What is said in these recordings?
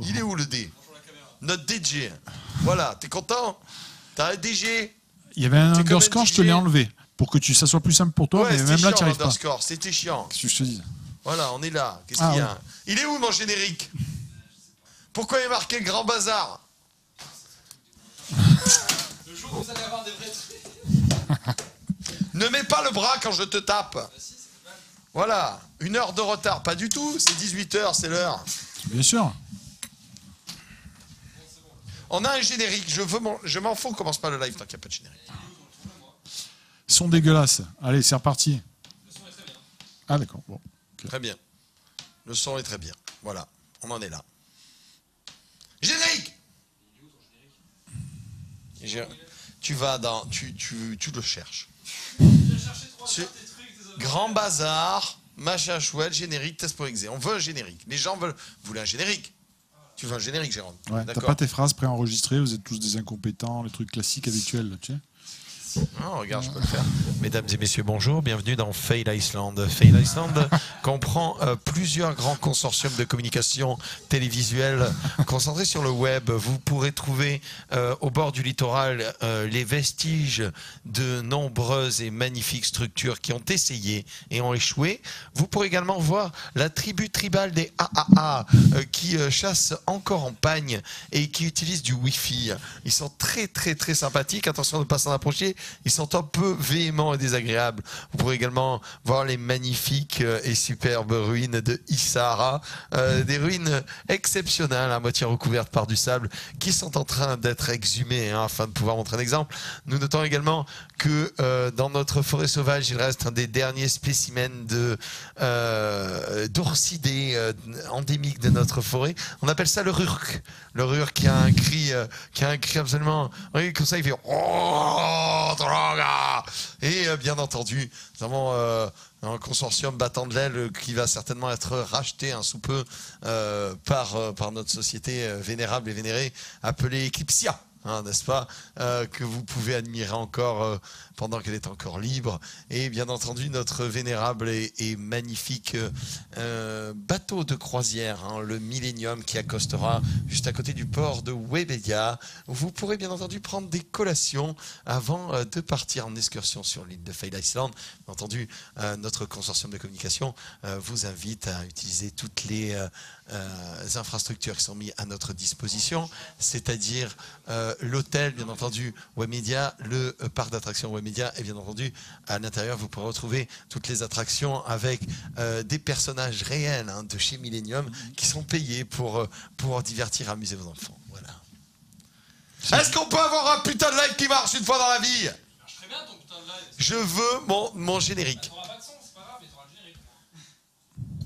Il est où le D? Notre DJ. Voilà, t'es content? T'as un DG? Il y avait un T'es comme underscore, un je te l'ai DJ. enlevé. Pour que ça soit plus simple pour toi, Ouais, mais même là, tu n'y arrives pas. l'underscore, c'était chiant. Qu'est-ce que je te dis? Voilà, on est là. Qu'est-ce qu'il y a? Ouais. Il est où mon générique? Pourquoi il est marqué Grand Bazar? Le jour où vous allez avoir des vrais trucs. Ne mets pas le bras quand je te tape. Voilà, 1 heure de retard. Pas du tout, c'est 18h, c'est l'heure. Bien sûr. On a un générique, je m'en fous, on commence pas le live tant qu'il n'y a pas de générique. Son dégueulasse. Allez, c'est reparti. Le son est très bien. Ah d'accord, bon. Okay. Très bien. Le son est très bien. Voilà, on en est là. Générique! Tu vas dans... Tu le cherches. J'ai cherché 3 Sur- des trucs, des autres. Grand Bazar, machin chouette, générique, test pour exé. On veut un générique. Les gens veulent... Vous voulez un générique? Tu veux un générique, Jérôme? Ouais, t'as pas tes phrases préenregistrées, vous êtes tous des incompétents, les trucs classiques habituels, là, tu sais. Non, regarde, je peux le faire. Mesdames et messieurs, bonjour, bienvenue dans Fail Iceland. Fail Iceland comprend plusieurs grands consortiums de communication télévisuelle concentrés sur le web. Vous pourrez trouver au bord du littoral les vestiges de nombreuses et magnifiques structures qui ont essayé et ont échoué. Vous pourrez également voir la tribu tribale des AAA qui chassent encore en pagne et qui utilisent du Wi-Fi. Ils sont très très très sympathiques. Attention de ne pas s'en approcher. Ils sont un peu véhéments et désagréables. Vous pourrez également voir les magnifiques et superbes ruines de Issara, des ruines exceptionnelles, à moitié recouvertes par du sable, qui sont en train d'être exhumées afin de pouvoir montrer un exemple. Nous notons également que dans notre forêt sauvage, il reste un des derniers spécimens d'oursidés endémiques de notre forêt. On appelle ça le rurk. Le rurk qui a un cri absolument... Oui, comme ça, il fait... Oh, droga. Et bien entendu, nous avons un consortium battant de l'aile qui va certainement être racheté sous peu par notre société vénérable et vénérée appelée Eclipsia. N'est-ce pas, que vous pouvez admirer encore pendant qu'elle est encore libre. Et bien entendu, notre vénérable et magnifique bateau de croisière, le Millennium, qui accostera juste à côté du port de Webedia. Vous pourrez bien entendu prendre des collations avant de partir en excursion sur l'île de Fail Island. Bien entendu, notre consortium de communication vous invite à utiliser toutes les infrastructures qui sont mises à notre disposition, c'est-à-dire l'hôtel, bien entendu, Webedia, le parc d'attractions Webedia, et bien entendu, à l'intérieur, vous pourrez retrouver toutes les attractions avec des personnages réels de chez Millennium qui sont payés pour divertir, amuser vos enfants. Voilà. Est-ce qu'on peut avoir un putain de live qui marche une fois dans la vie? Ça marche très bien ton putain de live. Je veux mon générique. T'auras pas de son, c'est pas grave, mais t'auras le générique.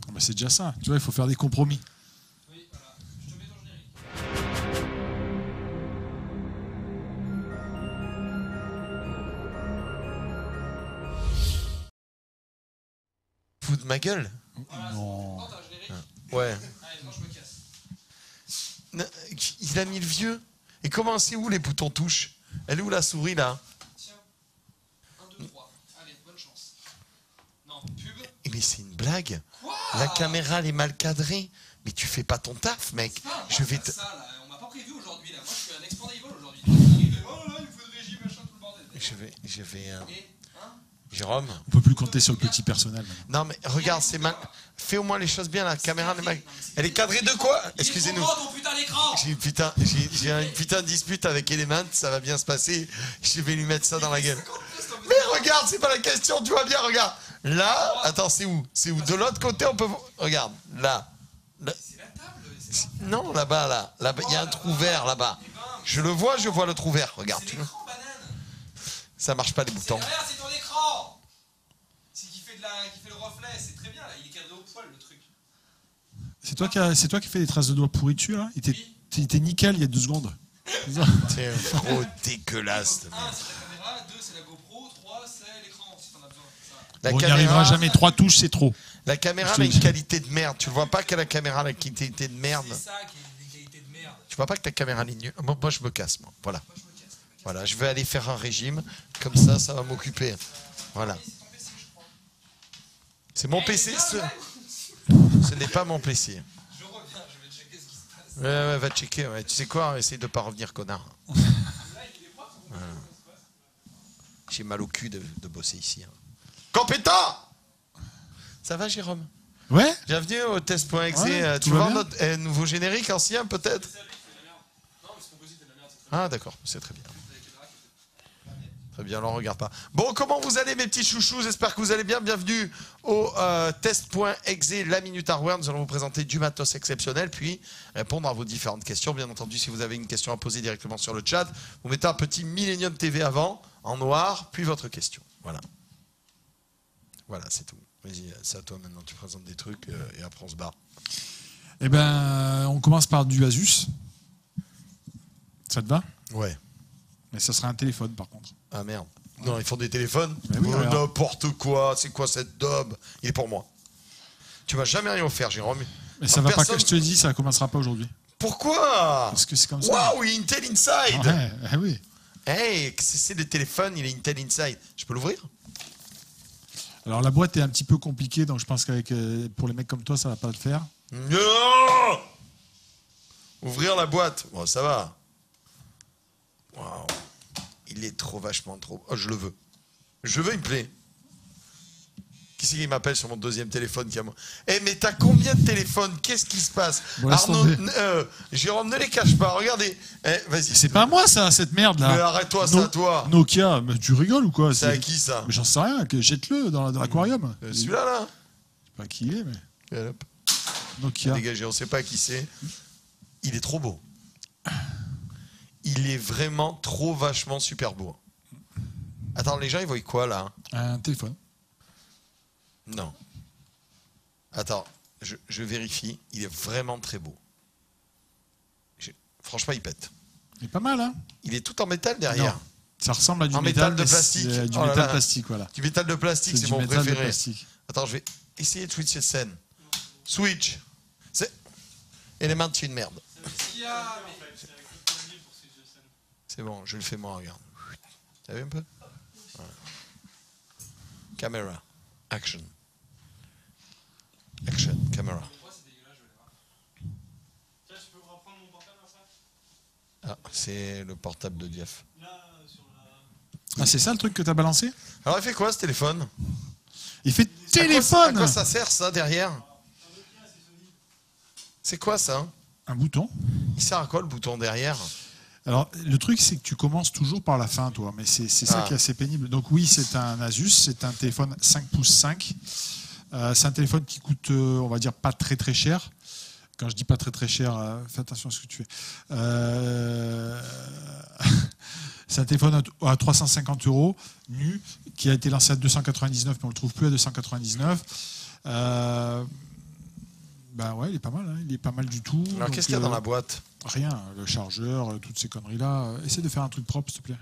Ah bah, c'est déjà ça, tu vois, il faut faire des compromis. Oui, voilà. Je te mets ton générique. Fous de ma gueule? Voilà, Non. t'as un générique. Ouais. Allez, moi je me casse. Il a mis le vieux. Et comment c'est où les boutons touche? Elle est où la souris là? Tiens. 1, 2, 3. Allez, bonne chance. Non, pub. Eh mais c'est une blague. Quoi? La caméra elle est mal cadrée. Mais tu fais pas ton taf, mec. C'est pas à moi Je de vais faire te... ça, là. On m'a pas prévu aujourd'hui, là. Moi, je suis un expandable aujourd'hui. T'arrives, oh là, il faut de régie, machin, tout le bordel. Je vais. Et, hein? Jérôme. On peut plus compter sur le petit personnel maintenant. Non mais regarde, c'est mal. Fais au moins les choses bien. La caméra elle est mal. Elle est cadrée de quoi? Excusez-nous. Il est trop grand, ton putain d'écran. J'ai une putain de dispute avec Element. Ça va bien se passer. Je vais lui mettre ça dans la gueule. Mais regarde, c'est pas la question. Tu vois bien, regarde. Là, attends, c'est où? C'est où? De l'autre côté, on peut. Regarde, là. C'est la table, c'est pas... Non, là-bas, là. Là-bas, il y a un trou vert là-bas. Je le vois, je vois le trou vert. Regarde, C'est tu vois. l'écran, banane. Ça marche pas les C'est boutons. rien, c'est ton écran. C'est qui fait le reflet, c'est très bien, là. Il est cadré au poil, le truc. C'est toi qui fais des traces de doigts pourris dessus, là? Il était nickel il y a 2 secondes. C'est un gros dégueulasse. de 1, merde. c'est la caméra. 2, c'est la GoPro. 3, c'est l'écran, si t'en as besoin. Ça. La On n'y arrivera jamais. 3 touches, c'est trop. La caméra Je te elle a le une dis. qualité de merde. Tu le vois pas que la caméra a la qualité de merde? C'est ça qui est une qualité de merde. Tu vois pas que ta caméra est nulle? Moi, je me casse, moi. Voilà. Moi, je me casse. Voilà, je vais aller faire un régime. Comme ça va m'occuper. Voilà. C'est ton PC, je crois. C'est mon PC. Ce n'est pas mon PC. Je reviens, je vais checker ce qui se passe. Ouais, va checker. Ouais. Tu sais quoi? Essaye de pas revenir, connard. Voilà. J'ai mal au cul de bosser ici. Hein. Compétent! Ça va, Jérôme? Ouais. Bienvenue au test.exe. Ouais, Tu veux voir notre nouveau générique ancien, peut-être? Ah, d'accord, c'est très bien. Très bien, alors on regarde pas. Bon, comment vous allez, mes petits chouchous? J'espère que vous allez bien. Bienvenue au test.exe, la Minute Hardware. Nous allons vous présenter du matos exceptionnel, puis répondre à vos différentes questions. Bien entendu, si vous avez une question à poser directement sur le chat, vous mettez un petit Millennium TV avant, en noir, puis votre question. Voilà. Voilà, c'est tout. Vas-y, c'est à toi maintenant. Tu présentes des trucs et après on se barre. Eh ben, on commence par du Asus. Ça te va? Ouais. Mais ça sera un téléphone, par contre. Ah merde. Non, ils font des téléphones. Mais oui, regarde. N'importe quoi. C'est quoi cette daube? Il est pour moi. Tu m'as jamais rien offert, Jérôme. Mais ça va pas que je te dis, ça commencera pas aujourd'hui. Pourquoi? Parce que c'est comme ça. Waouh, il est Intel Inside. Ouais, oui. Hey, c'est le téléphone, il est Intel Inside. Je peux l'ouvrir? Alors la boîte est un petit peu compliquée, donc je pense qu'avec pour les mecs comme toi, ça va pas le faire. Non! Ouvrir la boîte. Bon, ça va. Waouh. Il est trop vachement trop. Oh, je le veux. Je veux, il me plaît. Qui c'est qui m'appelle sur mon deuxième téléphone qui a moi? Eh, mais t'as combien de téléphones? Qu'est-ce qui se passe? Bon, Arnaud, Jérôme, ne les cache pas. Regardez. Eh, vas-y. C'est pas moi ça, cette merde là. Mais arrête-toi, c'est à toi. Nokia, mais tu rigoles ou quoi? C'est à qui ça? Mais j'en sais rien, jette-le dans l'aquarium. Celui-là, là. Je sais pas qui il est, mais. Et hop. Nokia. Dégagé, on sait pas qui c'est. Il est trop beau. Il est vraiment trop vachement super beau. Attends, les gens, ils voient quoi, là? Un téléphone. Non. Attends, je vérifie. Il est vraiment très beau. Franchement, il pète. Il est pas mal, hein? Il est tout en métal derrière. Non. Ça ressemble à du En métal de plastique. Du Oh là métal là. plastique, voilà. Du métal de plastique, c'est du mon métal de préféré. plastique. Attends, je vais essayer de switcher scène. Switch. C'est... Element, c'est une merde. C'est bon, je le fais moi, regarde. T'as vu un peu? Voilà. Caméra. Action. Action. Caméra. Ah, c'est le portable de Dief. Ah, c'est ça le truc que t'as balancé? Alors, il fait quoi ce téléphone? Il fait À téléphone! quoi ça sert ça derrière? C'est quoi ça? Un bouton. Il sert à quoi le bouton derrière? Alors, le truc, c'est que tu commences toujours par la fin, toi. Mais c'est ça qui est assez pénible. Donc, oui, c'est un Asus. C'est un téléphone 5 pouces 5. C'est un téléphone qui coûte, on va dire, pas très très cher. Quand je dis pas très très cher, fais attention à ce que tu fais. C'est un téléphone à 350 € nu, qui a été lancé à 299, mais on le trouve plus à 299. Ben ouais, il est pas mal. Hein. Il est pas mal du tout. Alors, qu'est-ce qu'il y a dans la boîte? Rien, le chargeur, toutes ces conneries-là. Essaie de faire un truc propre, s'il te plaît.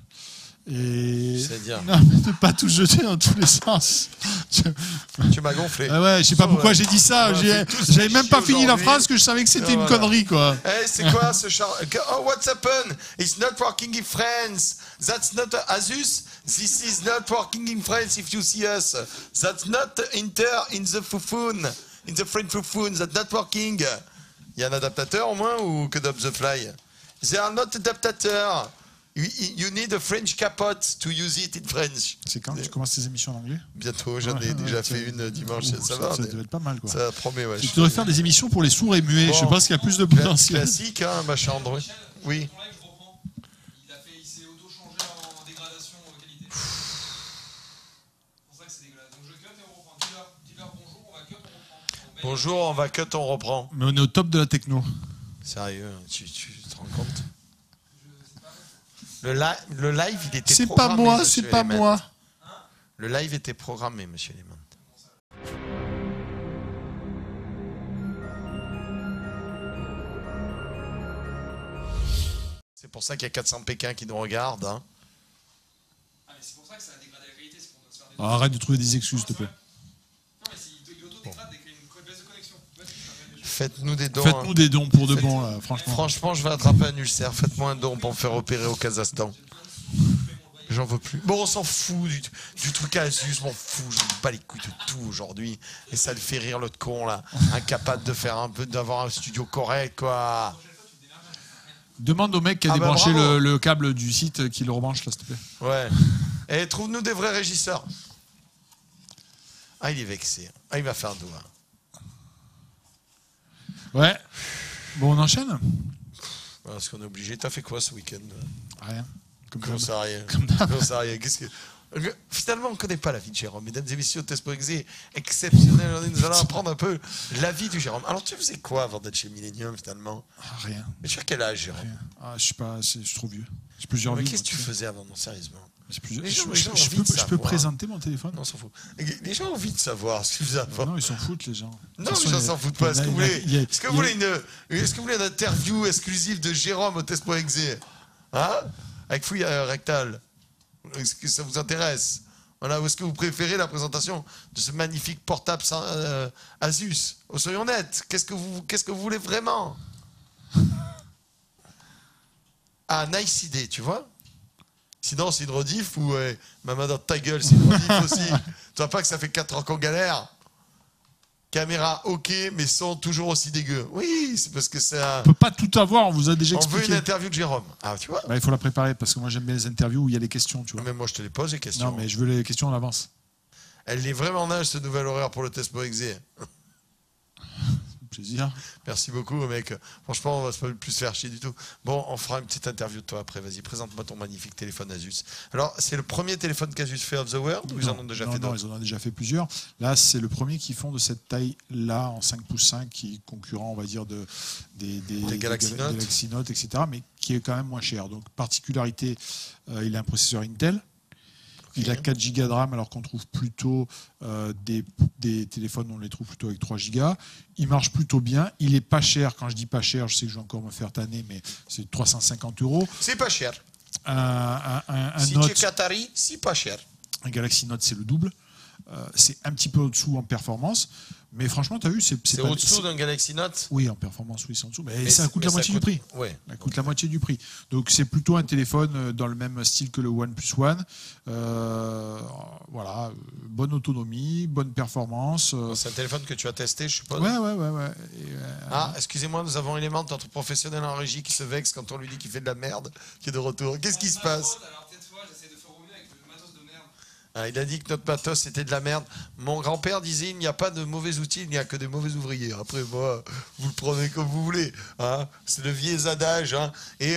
Et... C'est-à-dire? Non, mais de pas tout jeter dans tous les sens. Tu m'as gonflé. Ah ouais, je sais pas pourquoi j'ai dit ça. J'avais même pas fini la phrase que je savais que c'était une connerie, quoi. Hey, c'est quoi ce char? Oh, what's happened? It's not working in France. That's not Asus. This is not working in France if you see us. That's not Inter in the Foufoun. In the French Foufoun. That's not working. Il y a un adaptateur au moins ou que d'Up the Fly? They are not adaptateur. You need a French capote to use it in French. C'est quand tu commences tes émissions en anglais? Bientôt, j'en ai déjà fait une dimanche. Ça va. Ça devait être pas mal, quoi. Ça promet, ouais. Tu devrais faire des émissions pour les sourds et muets. Bon. Je pense qu'il y a plus de potentiel. Classique, hein, machin Android. Oui. Ton live, je reprends. Il s'est auto-changé en dégradation qualité. C'est pour ça que c'est dégueulasse. Donc je cut et on reprend. Dis-leur bonjour, on va cut, on reprend. Bonjour, on va cut, on reprend. Mais on est au top de la techno. Sérieux, tu te rends compte? Le live, il était C'est pas programmé. moi, monsieur c'est pas Element. moi. Le live était programmé, monsieur Element. C'est pour ça qu'il y a 400 Pékin qui nous regardent. Hein. Ah, mais c'est pour ça que ça a dégradé la qualité, c'est qu'on doit se faire des. Arrête de trouver des excuses, s'il te plaît. Non, mais il auto-dégrade dès qu'il y a une baisse de connexion. Faites-nous des dons. Faites-nous hein. des dons pour de bon, là, franchement. Franchement, je vais attraper un ulcère. Faites-moi un don pour me faire opérer au Kazakhstan. J'en veux plus. Bon, on s'en fout du truc Asus, m'en fous. Je me bats les couilles de tout aujourd'hui. Et ça le fait rire l'autre con là, incapable de faire un peu, d'avoir un studio correct quoi. Demande au mec qui a Ah bah, débranché bravo. le câble du site qui le rebranche, là, s'il te plaît. Ouais. Et trouve-nous des vrais régisseurs. Ah, il est vexé. Ah, il va faire un doigt. Ouais. Bon, on enchaîne. Parce qu'on est obligé. T'as fait quoi ce week-end? Rien. Comment ça, rien? Comme d'hab. Comment ça, rien? Qu'est-ce que... Finalement, on ne connaît pas la vie de Jérôme. Mesdames et messieurs, Test Exé, exceptionnel. Aujourd'hui, nous allons apprendre un peu la vie de Jérôme. Alors, tu faisais quoi avant d'être chez Millennium, finalement? Rien. Mais tu as quel âge, Jérôme? Rien. Ah, je sais pas, je suis trop vieux. J'ai plusieurs Mais vies. qu'est-ce que moi, tu sais. faisais avant? Non, sérieusement. J'ai plusieurs- Les gens- je, les gens ont je envie peux, de je peux savoir. présenter mon téléphone? Non, on s'en fout. Les gens ont envie de savoir ce que tu faisais avant. Non, ils s'en foutent, les gens. Non, De toute les façon, gens il y a- s'en foutent pas. Est-ce que vous voulez, il y a- est-ce que vous voulez une interview exclusive de Jérôme au Test.exe? Hein? Avec fouille rectale. Est-ce que ça vous intéresse? Voilà, ou est-ce que vous préférez la présentation de ce magnifique portable Asus? Oh, soyons honnêtes, qu'est-ce que vous voulez vraiment? Ah, nice idée, tu vois? Sinon, c'est une rediff ou maman dans ta gueule, c'est une rediff aussi. Tu vois pas que ça fait 4 ans qu'on galère? Caméra ok, mais son toujours aussi dégueu. Oui, c'est parce que c'est un... On peut pas tout avoir, on vous a déjà On veut expliqué. une interview de Jérôme. Ah, tu vois? Bah, il faut la préparer parce que moi j'aime bien les interviews où il y a les questions, tu vois. Même moi, je te les pose, les questions. Non, mais je veux les questions en avance. Elle est vraiment en âge, ce nouvel horaire pour le Test.exe. Plaisir. Merci beaucoup, mec. Franchement, on va pas plus se faire chier du tout. Bon, on fera une petite interview de toi après. Vas-y, présente-moi ton magnifique téléphone Asus. Alors, c'est le premier téléphone qu'Asus fait of the world ou ils en ont déjà fait Non, d'autres? ils en ont déjà fait plusieurs. Là, c'est le premier qu'ils font de cette taille-là, en 5 pouces 5, qui est concurrent, on va dire, des Galaxy Note. Galaxy Note, etc., mais qui est quand même moins cher. Donc, particularité, il a un processeur Intel. Il a 4 Go de RAM, alors qu'on trouve plutôt des téléphones, on les trouve plutôt avec 3 Go. Il marche plutôt bien. Il est pas cher. Quand je dis pas cher, je sais que je vais encore me faire tanner, mais c'est 350 €. C'est pas cher. Un Si tu es Note, Qatari, c'est pas cher. un Galaxy Note, c'est le double. C'est un petit peu au-dessous en performance. Mais franchement, tu as vu, c'est C'est pas... au-dessous d'un Galaxy Note? Oui, en performance, oui, c'est en dessous. Mais ça c'est- coûte mais la ça moitié du prix. Ouais. Ça coûte la moitié du prix. Donc c'est plutôt un téléphone dans le même style que le OnePlus One. Voilà, bonne autonomie, bonne performance. C'est un téléphone que tu as testé, je suppose? Ouais. Ah, excusez-moi, nous avons un élément de notre professionnel en régie qui se vexe quand on lui dit qu'il fait de la merde, qui est de retour. Qu'est-ce qui se passe? Alors, tais-toi, j'essaie de faire au mieux avec le matos de merde. Ah, il a dit que notre matos c'était de la merde. Mon grand-père disait il n'y a pas de mauvais outils, il n'y a que des mauvais ouvriers. Après, moi, vous le prenez comme vous voulez. Hein. C'est le vieux adage. Hein. Et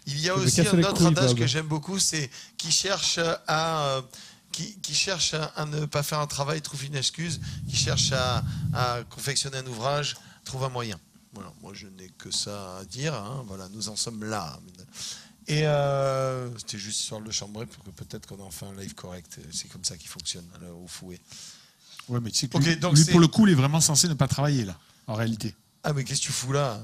il y a Je vais aussi casser un les autre couilles, adage Bob. que j'aime beaucoup, c'est qui cherche à... qui cherche à ne pas faire un travail trouve une excuse, qui cherche à confectionner un ouvrage trouve un moyen. Voilà, moi je n'ai que ça à dire. Hein. Voilà, nous en sommes là. Et c'était juste histoire de le chambrer pour que peut-être qu'on en fait un live correct. C'est comme ça qu'il fonctionne, alors, au fouet. Ouais, mais tu sais que Ok, lui, donc lui, c'est- pour le coup, il est vraiment censé ne pas travailler, là, en réalité. Ah, mais qu'est-ce que tu fous là?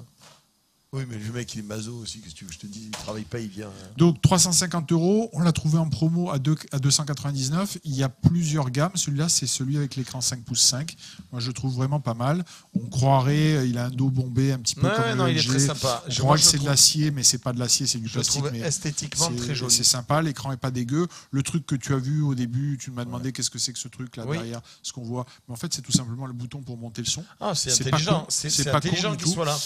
Oui, mais le mec, il est maso aussi. Qu'est-ce que tu veux que je te dis? Il travaille pas, il vient. Donc 350 €, on l'a trouvé en promo à 299. Il y a plusieurs gammes. Celui-là, c'est celui avec l'écran 5 pouces 5. Moi, je le trouve vraiment pas mal. On croirait, il a un dos bombé un petit peu Ouais, comme ouais, le non, il est LG. très sympa. On Moi, croit que je c'est de trouve- l'acier, mais c'est pas de l'acier, c'est du Je le plastique. trouve Mais esthétiquement c'est- très joli. C'est sympa, l'écran est pas dégueu. Le truc que tu as vu au début, tu m'as demandé qu'est-ce que c'est que ce truc là Oui. derrière, ce qu'on voit. Mais en fait, c'est tout simplement le bouton pour monter le son. Ah, c'est C'est intelligent. pas con. C'est C'est c'est pas intelligent con du qu'il tout. soit là.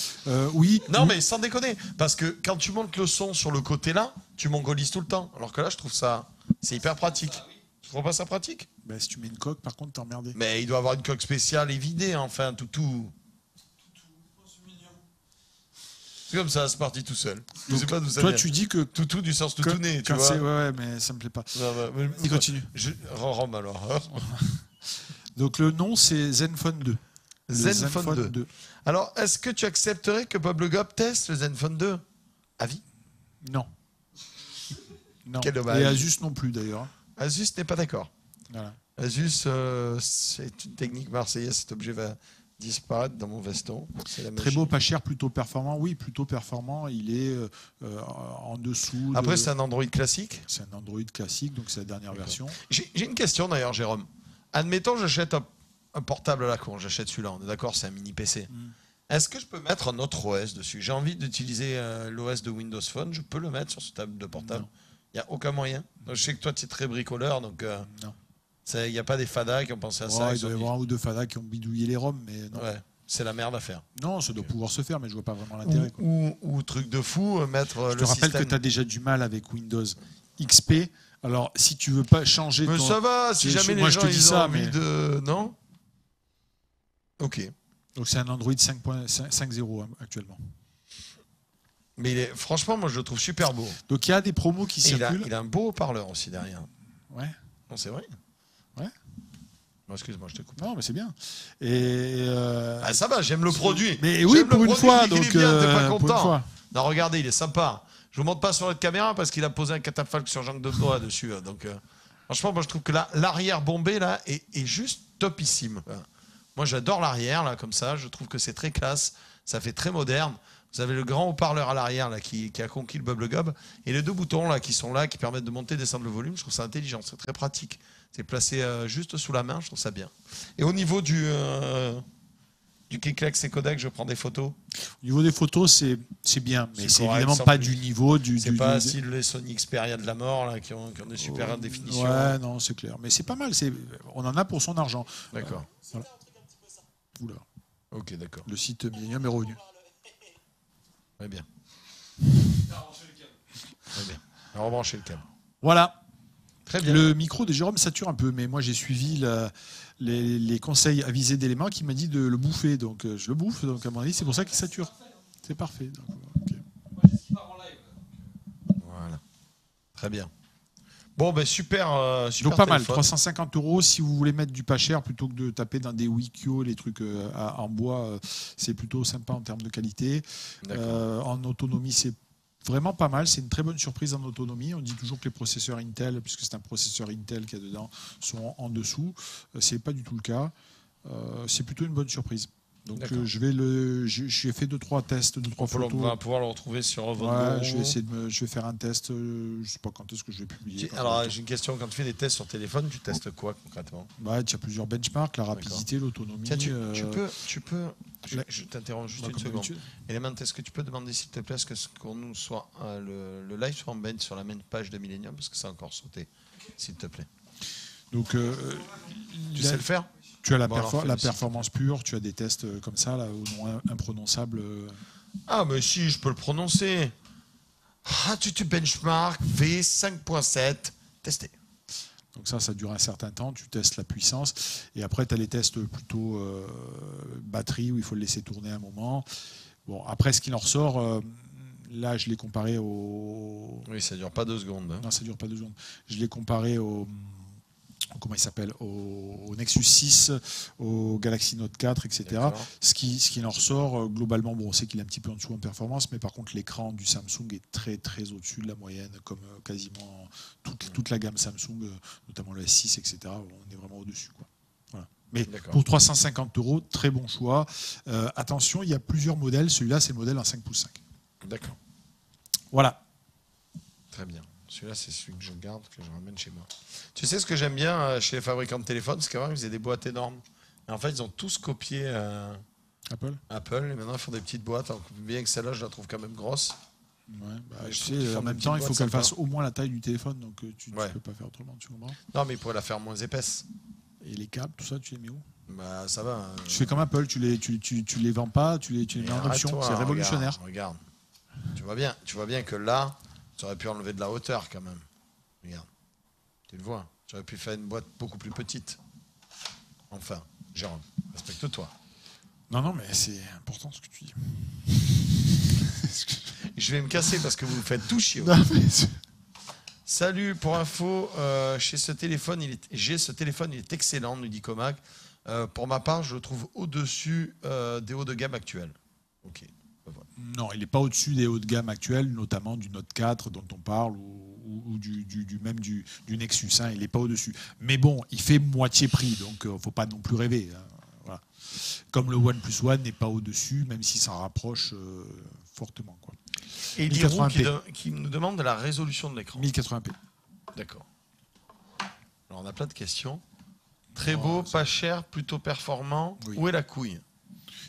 Oui. Non, oui. mais sans déconner. Parce que quand tu montes le son sur le côté là, tu mongolises tout le temps. Alors que là, je trouve ça. C'est hyper pratique. Tu trouves pas ça pratique? Ben, si tu mets une coque, par contre, t'es emmerdé. Mais il doit avoir une coque spéciale et vidée, enfin, tout. Oh, c'est mignon. C'est comme ça, c'est parti tout seul. Je Donc, sais pas d'où ça toi, vient. tu dis que Toutou du sens toutouné, tu quand vois. c'est- ouais, mais ça me plaît pas. Non, bah, mais- Il continue. Rome alors. Donc le nom, c'est Zenfone 2. Le Zenfone 2. Alors, est-ce que tu accepterais que Bob Le Gob teste le Zenfone 2 à vie? Non. Non. Quel dommage. Et Asus non plus d'ailleurs. Asus n'est pas d'accord. Voilà. Asus, c'est une technique marseillaise. Cet objet va disparaître dans mon veston. C'est la Très machine. beau, pas cher, plutôt performant. Oui, plutôt performant. Il est en dessous. Après, c'est un Android classique. c'est un Android classique, donc c'est la dernière version. J'ai une question d'ailleurs, Jérôme. Admettons, j'achète un portable à la con. J'achète celui-là. On est d'accord, c'est un mini PC. Est-ce que je peux mettre un autre OS dessus? J'ai envie d'utiliser l'OS de Windows Phone. Je peux le mettre sur ce table de portable? Non. Il n'y a aucun moyen. Je sais que toi, tu es très bricoleur, donc Non. il n'y a pas des fadas qui ont pensé à ça. Ouais, ils il doit y ont dit- avoir un ou deux fadas qui ont bidouillé les ROM, mais non. Ouais. C'est la merde à faire. Non, ça doit pouvoir se faire, mais je vois pas vraiment l'intérêt. quoi. Ou truc de fou, mettre Je te le rappelle système. que tu as déjà du mal avec Windows XP. Alors, si tu veux pas changer Mais ton... ça va, si jamais Moi, les je gens te dis ils ont ça, envie mais- de... Non. Ok. Donc, c'est un Android 5.0 actuellement. Mais franchement, moi je le trouve super beau. Donc, il y a des promos qui Et circulent. il a un beau haut-parleur aussi derrière. Ouais. Non, c'est vrai. Ouais. Bon, excuse-moi, je te coupe. Non, mais c'est bien. Et Ah, ça va, j'aime le produit. Mais oui, J'aime pour le une produit, fois. je dis qu'il Donc, est bien, t'es pas pour une content. fois. Non, regardez, il est sympa. Je vous montre pas sur notre caméra parce qu'il a posé un catafalque sur Jean de Bois dessus. Donc, franchement, moi je trouve que l'arrière bombé là est juste topissime. Moi j'adore l'arrière là, comme ça. Je trouve que c'est très classe. Ça fait très moderne. Vous avez le grand haut-parleur à l'arrière là qui a conquis le bubble gob et les deux boutons là qui sont là qui permettent de monter et descendre le volume. Je trouve ça intelligent, c'est très pratique. C'est placé juste sous la main, je trouve ça bien. Et au niveau du Keyclex et Kodak, je prends des photos. Au niveau des photos, c'est bien, mais C'est c'est correct, évidemment sans pas plus. du niveau du. C'est du- pas du- style les Sony Xperia de la mort là qui ont des super hautes définitions. Ouais, non, c'est clair. Mais c'est pas mal. On en a pour son argent. D'accord. Voilà. Oula, Ok, d'accord. le site Millennium est revenu. Très bien. Très bien. On va rebrancher le câble. Voilà. Très bien. Le micro de Jérôme sature un peu, mais moi j'ai suivi les conseils avisés d'éléments qui m'a dit de le bouffer. Donc je le bouffe, donc à mon avis, c'est pour ça qu'il sature. C'est parfait. Donc, ok. Moi, j'ai ce qui part en live. Voilà. Très bien. Bon, ben super. Super Donc pas mal, téléphone. 350 € si vous voulez mettre du pas cher plutôt que de taper dans des Wikio, les trucs en bois, c'est plutôt sympa en termes de qualité. D'accord. En autonomie, c'est vraiment pas mal, c'est une très bonne surprise en autonomie. On dit toujours que les processeurs Intel, puisque c'est un processeur Intel qu'il y a dedans, sont en dessous. C'est pas du tout le cas. C'est plutôt une bonne surprise. Donc D'accord. j'ai fait 2-3 tests, 2-3 On va photos. pouvoir le retrouver sur votre Ouais, bureau. je vais faire un test. Je sais pas quand est-ce que je vais publier. Alors, j'ai une question. Quand tu fais des tests sur téléphone, tu testes quoi concrètement? Ouais, tu as plusieurs benchmarks, la rapidité, l'autonomie. Tiens, tu peux. Je t'interromps juste bah, une comme seconde. d'habitude. Element, est-ce que tu peux demander s'il te plaît qu'on nous soit le live soit embed sur la même page de Millennium parce que ça a encore sauté, s'il te plaît. Donc, Tu sais le faire? tu as la Bon, alors, fais-le, la s'il te performance pure, tu as des tests comme ça, là, au nom imprononçable. Ah, mais si, je peux le prononcer. Ah, tu benchmark V5.7 testé. Donc ça dure un certain temps, tu testes la puissance. Et après, tu as les tests plutôt batterie, où il faut le laisser tourner un moment. Bon, après, ce qu'il en ressort, là, je l'ai comparé au... Oui, ça dure pas 2 secondes. Hein. Non, ça dure pas 2 secondes. Je l'ai comparé au... Comment il s'appelle, au Nexus 6, au Galaxy Note 4, etc. D'accord. Ce qui en ressort, globalement, bon, on sait qu'il est un petit peu en dessous en performance, mais par contre, l'écran du Samsung est très très au-dessus de la moyenne, comme quasiment toute la gamme Samsung, notamment le S6, etc. On est vraiment au-dessus, quoi. Voilà. Mais D'accord. pour 350 €, très bon choix. Attention, il y a plusieurs modèles. Celui-là, c'est le modèle en 5/5. D'accord. Voilà. Très bien. Celui-là, c'est celui que je garde, que je ramène chez moi. Tu sais ce que j'aime bien chez les fabricants de téléphones, c'est qu'avant, ils faisaient des boîtes énormes. Et en fait, ils ont tous copié Apple. et maintenant, ils font des petites boîtes. Alors, bien que celle-là, je la trouve quand même grosse. Ouais, bah, Mais je je sais, trouve qu'ils font en des même petites temps, il faut boîtes qu'elle sympas. fasse au moins la taille du téléphone, donc tu Ouais. peux pas faire autrement, tu comprends. Non, mais ils pourraient la faire moins épaisse. Et les câbles, tout ça, tu les mets où? Bah, ça va. Tu fais comme Apple, tu les vends pas, tu les mets en option. Arrête-toi, C'est révolutionnaire. Regarde. Tu vois bien que là, tu aurais pu enlever de la hauteur quand même. Regarde. Tu le vois. Tu aurais pu faire une boîte beaucoup plus petite. Enfin, Jérôme, respecte-toi. Non, mais c'est important ce que tu dis. Je vais me casser parce que vous me faites tout chier. Non, mais Salut, pour info, j'ai ce téléphone, il est excellent, nous dit Comac. Pour ma part, je le trouve au-dessus des hauts de gamme actuels. Ok. Voilà. non, il n'est pas au-dessus des hauts de gamme actuels, notamment du Note 4 dont on parle, ou même du Nexus 1, il n'est pas au-dessus. Mais bon, il fait moitié prix, donc il ne faut pas non plus rêver. Hein. Voilà. Comme le OnePlus One n'est pas au-dessus, même s'il s'en rapproche fortement, quoi. Et il y a 1080p. qui nous demande de la résolution de l'écran. 1080p. D'accord. Alors on a plein de questions. Très beau, pas cher, plutôt performant. Oui. Où est la couille?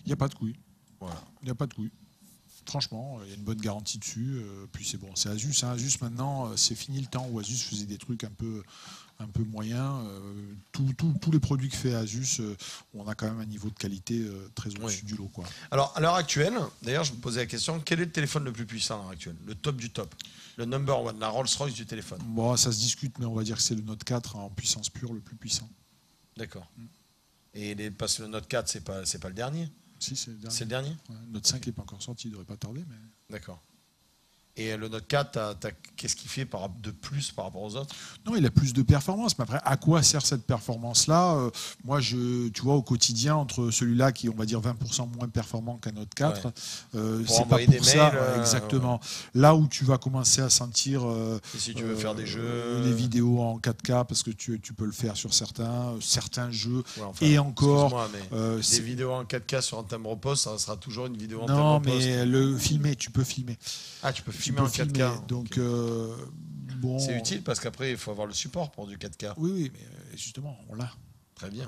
Il n'y a pas de couilles. Voilà. Il n'y a pas de couilles. Franchement, il y a une bonne garantie dessus. Puis c'est bon, c'est Asus. Hein. Asus maintenant, c'est fini le temps où Asus faisait des trucs un peu un peu moyen. Tous les produits que fait Asus, on a quand même un niveau de qualité très au-dessus du lot, quoi. Alors, à l'heure actuelle, d'ailleurs, je me posais la question, quel est le téléphone le plus puissant à l'heure actuelle? Le top du top, le number one, la Rolls-Royce du téléphone. Bon, ça se discute, mais on va dire que c'est le Note 4 en puissance pure le plus puissant. D'accord. Et parce que le Note 4, c'est pas le dernier? Si, c'est le dernier. C'est le dernier? Ouais, le Note 5 n'est pas encore sorti, il devrait pas tarder. Mais... D'accord. Et le Note 4, qu'est-ce qu'il fait de plus par rapport aux autres? Non, il a plus de performance. Mais après, à quoi sert cette performance-là? Moi, tu vois, au quotidien, entre celui-là qui est, on va dire, 20% moins performant qu'un Note 4, c'est pas pour ça. Exactement. Là où tu vas commencer à sentir et si tu veux faire des jeux, des vidéos en 4K, parce que tu peux le faire sur certains jeux. Ouais, enfin, et encore, des vidéos en 4K sur un thème repos, ça sera toujours une vidéo en thème non, repos. mais le filmer, tu peux filmer. Ah, tu peux filmer en 4K. Donc, bon. C'est utile parce qu'après, il faut avoir le support pour du 4K. Oui, mais justement, on l'a. Très bien.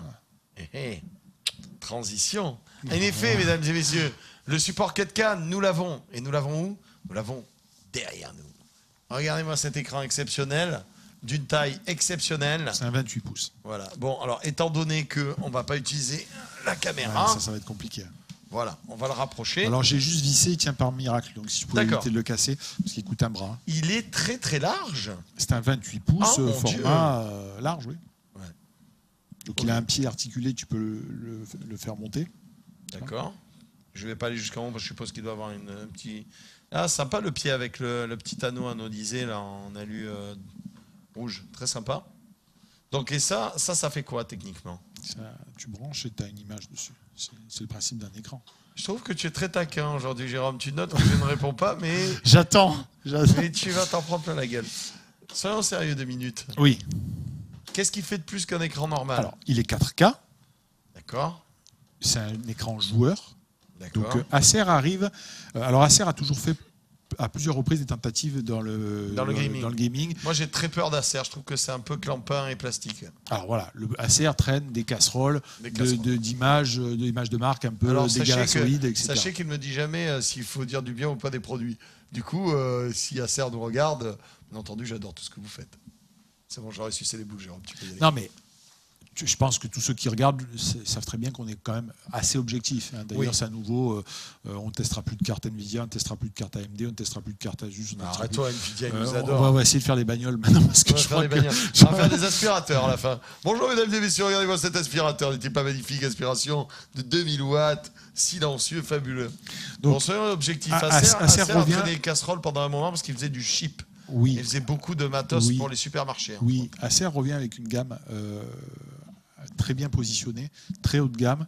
Transition. En effet, mesdames et messieurs, le support 4K, nous l'avons. Et nous l'avons où? Nous l'avons derrière nous. Regardez-moi cet écran exceptionnel, d'une taille exceptionnelle. C'est un 28 pouces. Voilà. Bon, alors, étant donné qu'on ne va pas utiliser la caméra... Ouais, ça va être compliqué. Voilà, on va le rapprocher. Alors j'ai juste vissé, il tient par miracle, donc si tu pouvais éviter de le casser, parce qu'il coûte un bras. Il est très très large. C'est un 28 pouces, format large, oui. Ouais. Donc il a un pied articulé, tu peux le faire monter. D'accord. Je ne vais pas aller jusqu'en haut, parce que je suppose qu'il doit avoir un petit... Ah, sympa le pied avec le petit anneau anodisé, là, en alu rouge. Très sympa. Donc et ça fait quoi techniquement? Tu branches et tu as une image dessus. C'est le principe d'un écran. Je trouve que tu es très taquin aujourd'hui, Jérôme. Tu notes que je ne réponds pas, mais... J'attends. Mais tu vas t'en prendre plein la gueule. Soyons sérieux 2 minutes. Oui. Qu'est-ce qui fait de plus qu'un écran normal? Alors, il est 4K. D'accord. C'est un écran joueur. D'accord. Donc Acer arrive... alors Acer a toujours fait à plusieurs reprises des tentatives dans le gaming. Moi, j'ai très peur d'Acer. Je trouve que c'est un peu clampin et plastique. Alors voilà, le Acer traîne des casseroles, d'images de marque un peu dégâts solides, etc. Sachez qu'il ne me dit jamais s'il faut dire du bien ou pas des produits. Du coup, si Acer nous regarde, bien entendu, j'adore tout ce que vous faites. C'est bon, j'aurais sucé les boules, Jérôme. Tu peux y aller. Non, mais je pense que tous ceux qui regardent savent très bien qu'on est quand même assez objectif. D'ailleurs, c'est à nouveau, on ne testera plus de cartes Nvidia, on ne testera plus de cartes AMD, on ne testera plus de cartes Asus. Arrête-toi, Nvidia, ils nous adorent. On va essayer de faire des bagnoles maintenant. Parce que on va faire des aspirateurs à la fin. Bonjour mesdames et messieurs, regardez-moi cet aspirateur. N'est-il pas magnifique? Aspiration de 2000 watts, silencieux, fabuleux. Donc, bon, soyons objectifs. Acer a fait des casseroles pendant un moment parce qu'il faisait du chip. Oui. Il faisait beaucoup de matos pour les supermarchés. Oui, Acer revient avec une gamme très bien positionnée, très haut de gamme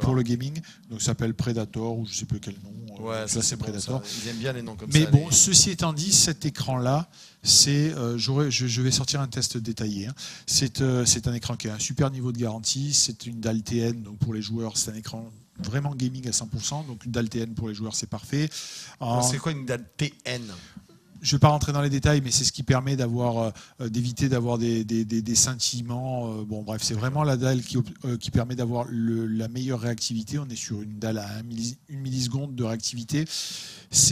pour le gaming. Donc ça s'appelle Predator ou je ne sais plus quel nom. Ouais, ça c'est Predator. Ils aiment bien les noms comme ça. Mais bon, les... ceci étant dit, cet écran-là, c'est, je vais sortir un test détaillé. Hein. C'est un écran qui a un super niveau de garantie. C'est une dalle TN, donc pour les joueurs, c'est un écran vraiment gaming à 100%. Donc une dalle TN pour les joueurs, c'est parfait. C'est quoi une dalle TN ? Je ne vais pas rentrer dans les détails, mais c'est ce qui permet d'éviter d'avoir des scintillements. Bon, bref, c'est vraiment la dalle qui permet d'avoir la meilleure réactivité. On est sur une dalle à 1 milliseconde de réactivité.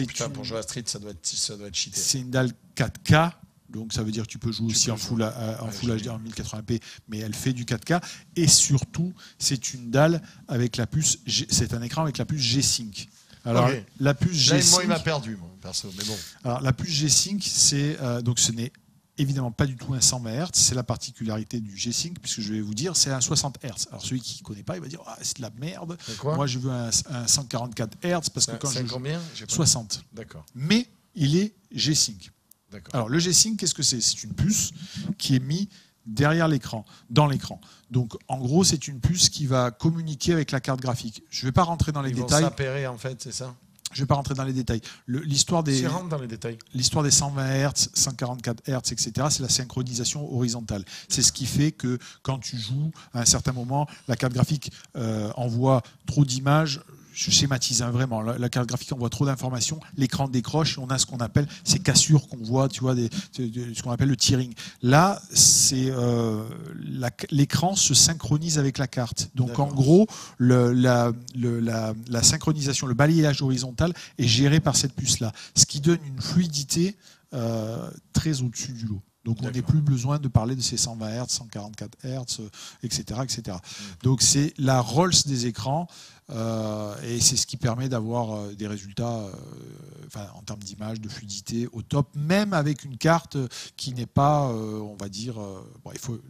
Putain, pour jouer à Street, ça doit être cheaté. C'est une dalle 4K. Donc ça veut dire que tu peux jouer aussi en Full HD en 1080p, mais elle fait du 4K. Et surtout, c'est une dalle avec la puce. C'est un écran avec la puce G-Sync. Alors, la puce G-Sync. Moi, il m'a perdu, moi, perso, mais bon. Alors, la puce G-Sync, donc ce n'est évidemment pas du tout un 120 Hz. C'est la particularité du G-Sync, puisque je vais vous dire, c'est un 60 Hz. Alors, celui qui ne connaît pas, il va dire, c'est de la merde. Moi, je veux un 144 Hz, parce que quand je combien 60. D'accord. Mais il est G-Sync. Alors, le G-Sync, qu'est-ce que c'est? C'est une puce qui est mise derrière l'écran, dans l'écran. Donc, en gros, c'est une puce qui va communiquer avec la carte graphique. Je ne vais pas rentrer dans les détails. Ils vont s'appairer, en fait, c'est ça? Je ne vais pas rentrer dans les détails. L'histoire des 120 Hz, 144 Hz, etc., c'est la synchronisation horizontale. C'est ce qui fait que quand tu joues, à un certain moment, la carte graphique envoie trop d'images. Je schématise vraiment. La carte graphique envoie trop d'informations, l'écran décroche et on a ce qu'on appelle ces cassures qu'on voit, tu vois, ce qu'on appelle le tearing. Là, c'est l'écran se synchronise avec la carte. Donc en gros, la synchronisation, le balayage horizontal est géré par cette puce-là, ce qui donne une fluidité très au-dessus du lot. Donc on n'est plus besoin de parler de ces 120 Hz, 144 Hz, etc. etc. Donc c'est la Rolls des écrans et c'est ce qui permet d'avoir des résultats en termes d'image, de fluidité au top, même avec une carte qui n'est pas, on va dire, il faut...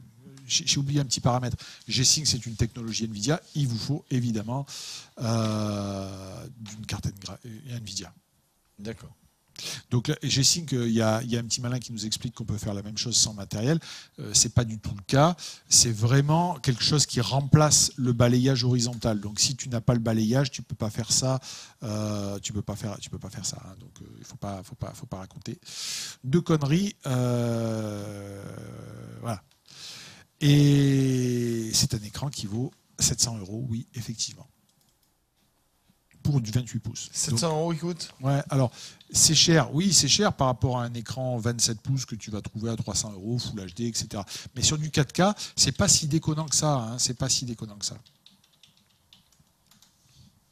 J'ai oublié un petit paramètre. G-Sync, c'est une technologie NVIDIA. Il vous faut évidemment d'une carte NVIDIA. D'accord. Donc G-Sync, il y a un petit malin qui nous explique qu'on peut faire la même chose sans matériel. C'est pas du tout le cas. C'est vraiment quelque chose qui remplace le balayage horizontal. Donc si tu n'as pas le balayage, tu peux pas faire ça. Tu peux pas faire ça. Hein. Donc il faut pas raconter de conneries. Voilà. Et c'est un écran qui vaut 700 €, oui, effectivement. Pour du 28 pouces. 700 € il coûte ? Ouais, alors c'est cher, oui, c'est cher par rapport à un écran 27 pouces que tu vas trouver à 300 €, Full HD, etc. Mais sur du 4K, c'est pas si déconnant que ça. Hein, c'est pas si déconnant que ça.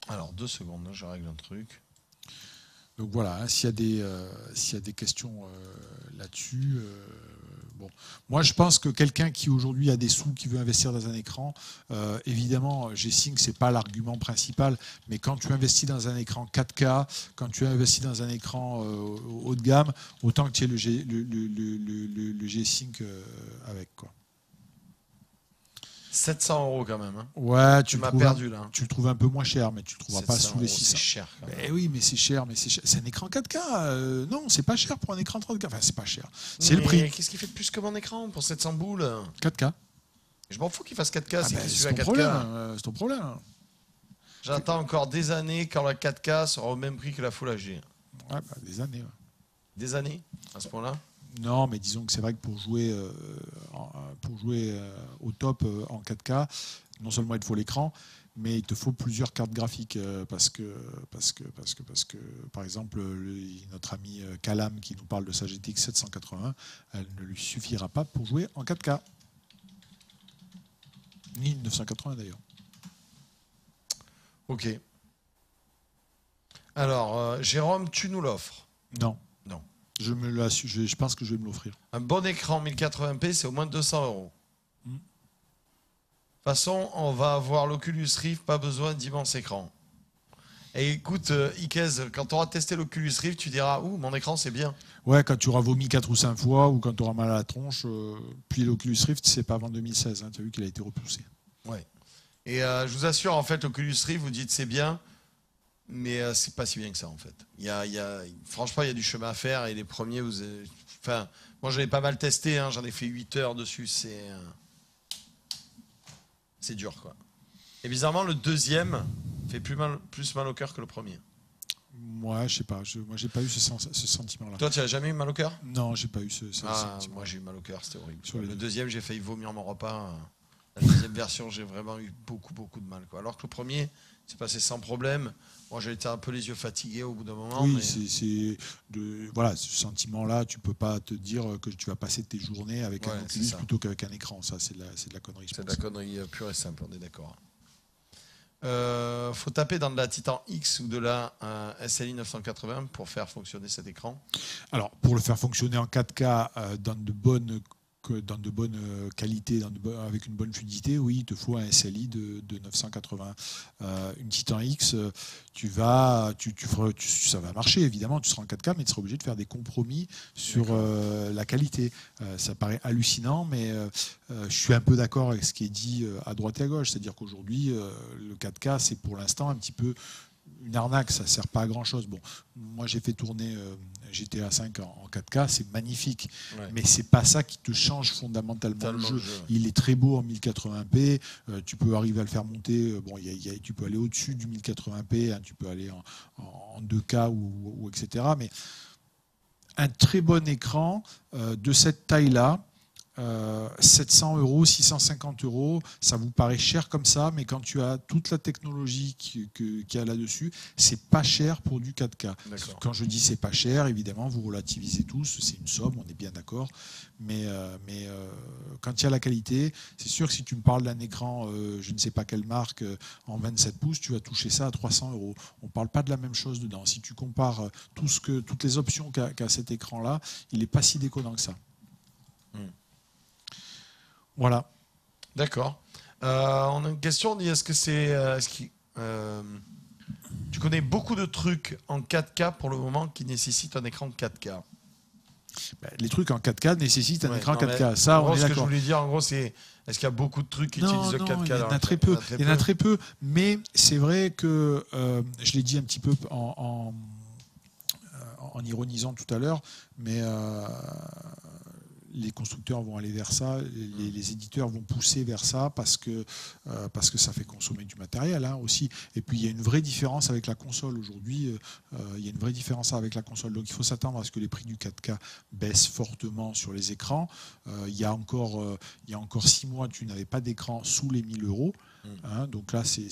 Alors 2 secondes, je règle un truc. Donc voilà, hein, s'il y a des questions là-dessus. Bon. Moi, je pense que quelqu'un qui aujourd'hui a des sous, qui veut investir dans un écran, évidemment, G-Sync, ce n'est pas l'argument principal, mais quand tu investis dans un écran 4K, quand tu investis dans un écran haut de gamme, autant que tu aies le G-Sync avec, quoi. 700 € quand même. Hein. Ouais, tu m'as perdu là. Tu le trouves un peu moins cher, mais tu ne le trouveras pas sous les 600. C'est cher. Quand même. Mais oui, mais c'est cher. C'est un écran 4K. Non, c'est pas cher pour un écran 34K. Enfin, c'est pas cher. C'est le prix. Qu'est-ce qu'il fait de plus que mon écran pour 700 boules ? 4K. Je m'en fous qu'il fasse 4K. C'est ton problème. C'est ton problème. J'attends encore des années quand la 4K sera au même prix que la Full HD. Ouais, des années. Ouais. Des années à ce point-là ? Non, mais disons que c'est vrai que pour jouer au top en 4K, non seulement il te faut l'écran, mais il te faut plusieurs cartes graphiques parce que par exemple, notre ami Calam qui nous parle de sa GTX 780, elle ne lui suffira pas pour jouer en 4K. Ni 980 d'ailleurs. Ok. Alors, Jérôme, tu nous l'offres ? Non. Non. Je pense que je vais me l'offrir. Un bon écran 1080p, c'est au moins 200 €. De toute façon, on va avoir l'Oculus Rift, pas besoin d'immense écran. Et écoute, Ikez, quand tu auras testé l'Oculus Rift, tu diras « Ouh, mon écran, c'est bien ». Ouais, quand tu auras vomi 4 ou 5 fois ou quand tu auras mal à la tronche. Puis l'Oculus Rift, c'est pas avant 2016. Hein, tu as vu qu'il a été repoussé. Ouais. Et je vous assure, en fait, l'Oculus Rift, vous dites c'est bien, mais c'est pas si bien que ça, en fait. Franchement, il y a du chemin à faire et les premiers, enfin, moi, je l'ai pas mal testé, hein, j'en ai fait 8 heures dessus, c'est dur, quoi. Et bizarrement, le deuxième fait plus mal au cœur que le premier. Moi, je sais pas. Moi, j'ai pas eu ce sentiment-là. Toi, tu as jamais eu mal au cœur ? Non, j'ai pas eu ce sentiment. Moi, j'ai eu mal au cœur, c'était horrible. Le deuxième, j'ai failli vomir mon repas. La deuxième version, j'ai vraiment eu beaucoup de mal, quoi. Alors que le premier, c'est passé sans problème. Moi, j'ai été un peu les yeux fatigués au bout d'un moment. Oui, mais... voilà, ce sentiment-là, tu peux pas te dire que tu vas passer tes journées avec un Oculus plutôt qu'avec un écran. Ça, c'est de la connerie. C'est de la connerie pure et simple, on est d'accord. Faut taper dans de la Titan X ou de la SLI 980 pour faire fonctionner cet écran. Alors, pour le faire fonctionner en 4K dans de bonnes qualités, avec une bonne fluidité, oui, il te faut un SLI de 980. Une Titan X, ça va marcher, évidemment, tu seras en 4K, mais tu seras obligé de faire des compromis sur la qualité. Ça paraît hallucinant, mais je suis un peu d'accord avec ce qui est dit à droite et à gauche. C'est-à-dire qu'aujourd'hui, le 4K, c'est pour l'instant un petit peu une arnaque, ça ne sert pas à grand chose. Bon, moi j'ai fait tourner GTA 5 en 4K, c'est magnifique, mais c'est pas ça qui te change fondamentalement le jeu. Il est très beau en 1080p, tu peux arriver à le faire monter, tu peux aller au-dessus du 1080p, hein, tu peux aller en 2K ou etc. Mais un très bon écran de cette taille-là, 700 €, 650 €, ça vous paraît cher comme ça, mais quand tu as toute la technologie qu'il y a là-dessus, c'est pas cher pour du 4K. Quand je dis c'est pas cher, évidemment, vous relativisez tous, c'est une somme, on est bien d'accord, mais quand il y a la qualité, c'est sûr que si tu me parles d'un écran, je ne sais pas quelle marque, en 27 pouces, tu vas toucher ça à 300 €. On parle pas de la même chose dedans. Si tu compares toutes les options qu'a cet écran-là, il n'est pas si déconnant que ça. Voilà. D'accord. On a une question, on dit est-ce que c'est... tu connais beaucoup de trucs en 4K pour le moment qui nécessitent un écran 4K. Les trucs en 4K nécessitent un écran 4K. Ça, en gros, on est ce que je d'accord. voulais dire, en gros, c'est est-ce qu'il y a beaucoup de trucs qui utilisent le 4K? Il y en a très peu. Il y en a très peu. Mais c'est vrai que, je l'ai dit un petit peu en ironisant tout à l'heure, mais les constructeurs vont aller vers ça, les éditeurs vont pousser vers ça parce que ça fait consommer du matériel aussi. Et puis il y a une vraie différence avec la console aujourd'hui. Il y a une vraie différence avec la console. Donc il faut s'attendre à ce que les prix du 4K baissent fortement sur les écrans. Il y a encore 6 mois, tu n'avais pas d'écran sous les 1 000 euros. Donc là, c'est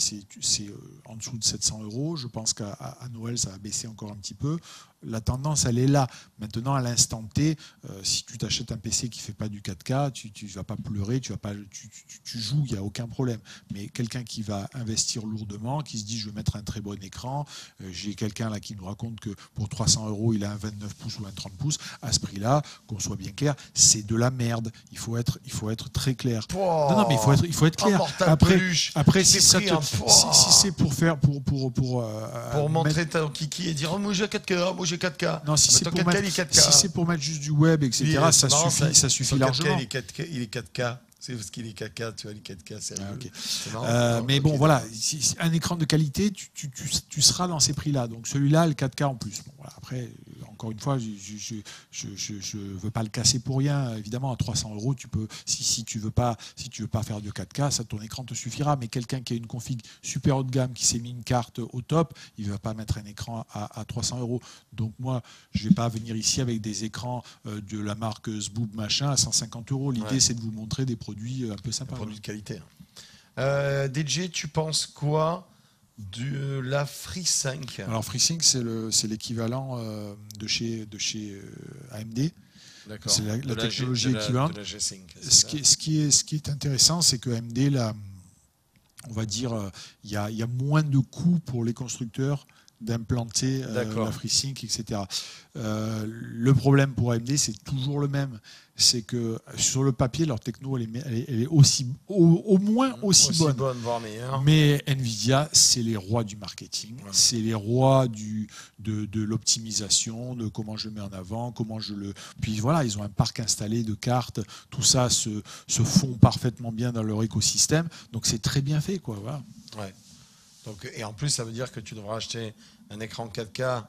en dessous de 700 euros. Je pense qu'à Noël, ça va baisser encore un petit peu. La tendance, elle est là. Maintenant, à l'instant T, si tu t'achètes un PC qui ne fait pas du 4K, tu ne vas pas pleurer, tu joues, il n'y a aucun problème. Mais quelqu'un qui va investir lourdement, qui se dit je vais mettre un très bon écran, j'ai quelqu'un là qui nous raconte que pour 300 euros, il a un 29 pouces ou un 30 pouces. À ce prix-là, qu'on soit bien clair, c'est de la merde. Il faut être très clair. Non, mais il faut être clair. Après, si c'est pour faire pour montrer ton kiki et dire oh, moi j'ai 4K, moi j'ai 4K. Non, si c'est pour mettre juste du web, etc., ça suffit largement. Il est 4K. C'est parce qu'il est 4K, tu vois, les 4K, c'est okay. marrant. Mais bon, voilà, un écran de qualité, tu seras dans ces prix-là. Donc celui-là, le 4K en plus. Bon, voilà, après, encore une fois, je veux pas le casser pour rien. Évidemment, à 300 euros, tu peux, si tu veux pas faire du 4K, ça, ton écran te suffira. Mais quelqu'un qui a une config super haut de gamme, qui s'est mis une carte au top, il va pas mettre un écran à 300 euros. Donc moi, je vais pas venir ici avec des écrans de la marque Zboob machin à 150 euros. L'idée, c'est de vous montrer des produits un peu sympas. Des produits de qualité. DJ, tu penses quoi de la FreeSync? Alors FreeSync, c'est l'équivalent de chez AMD. D'accord. C'est la technologie équivalente. Ce qui est intéressant, c'est que AMD, là, on va dire, il y a moins de coûts pour les constructeurs d'implanter la FreeSync, etc. Le problème pour AMD, c'est toujours le même. C'est que sur le papier, leur techno, elle est au moins aussi bonne. Voire meilleure. Mais Nvidia, c'est les rois du marketing. Ouais. C'est les rois de l'optimisation, de comment je le mets en avant, comment je le... Puis voilà, ils ont un parc installé de cartes. Tout ça se fond parfaitement bien dans leur écosystème. Donc c'est très bien fait, quoi. Voilà. Ouais. Donc, et en plus, ça veut dire que tu devras acheter un écran 4K.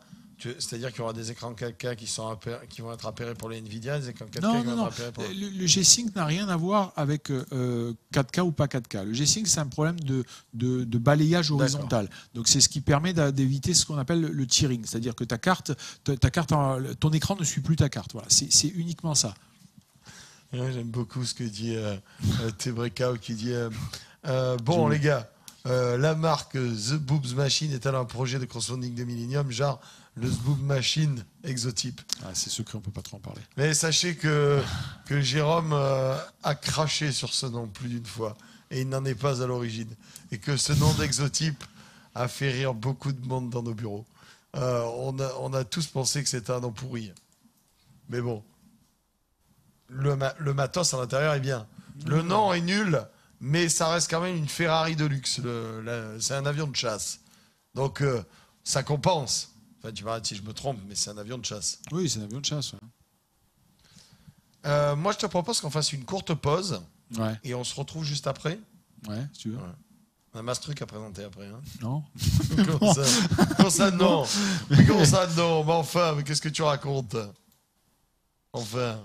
C'est-à-dire qu'il y aura des écrans 4K qui vont être appairés pour les Nvidia, des écrans 4K qui vont être appairés pour... Le G-Sync n'a rien à voir avec 4K ou pas 4K. Le G-Sync, c'est un problème de balayage horizontal. Donc c'est ce qui permet d'éviter ce qu'on appelle le tearing. C'est-à-dire que ta carte, ton écran ne suit plus ta carte. Voilà. C'est uniquement ça. Ouais, j'aime beaucoup ce que dit Tebrekao qui dit bon les gars, la marque The Boobs Machine est-elle un projet de crowdfunding de Millennium, genre le The Boobs Machine Exotype? C'est secret, on ne peut pas trop en parler. Mais sachez que Jérôme a craché sur ce nom plus d'une fois, et il n'en est pas à l'origine. Et que ce nom d'Exotype a fait rire beaucoup de monde dans nos bureaux. On a tous pensé que c'était un nom pourri. Mais bon, le matos à l'intérieur est bien. Le nom est nul, mais ça reste quand même une Ferrari de luxe. C'est un avion de chasse. Donc, ça compense. Enfin, tu m'arrêtes si je me trompe, mais c'est un avion de chasse. Oui, c'est un avion de chasse. Ouais. Moi, je te propose qu'on fasse une courte pause. Ouais. Et on se retrouve juste après. Ouais, si tu veux. Ouais. On a masse truc à présenter après. Hein. Non. Comment ça, non? Mais comment ça, non? Mais enfin, mais qu'est-ce que tu racontes? Enfin.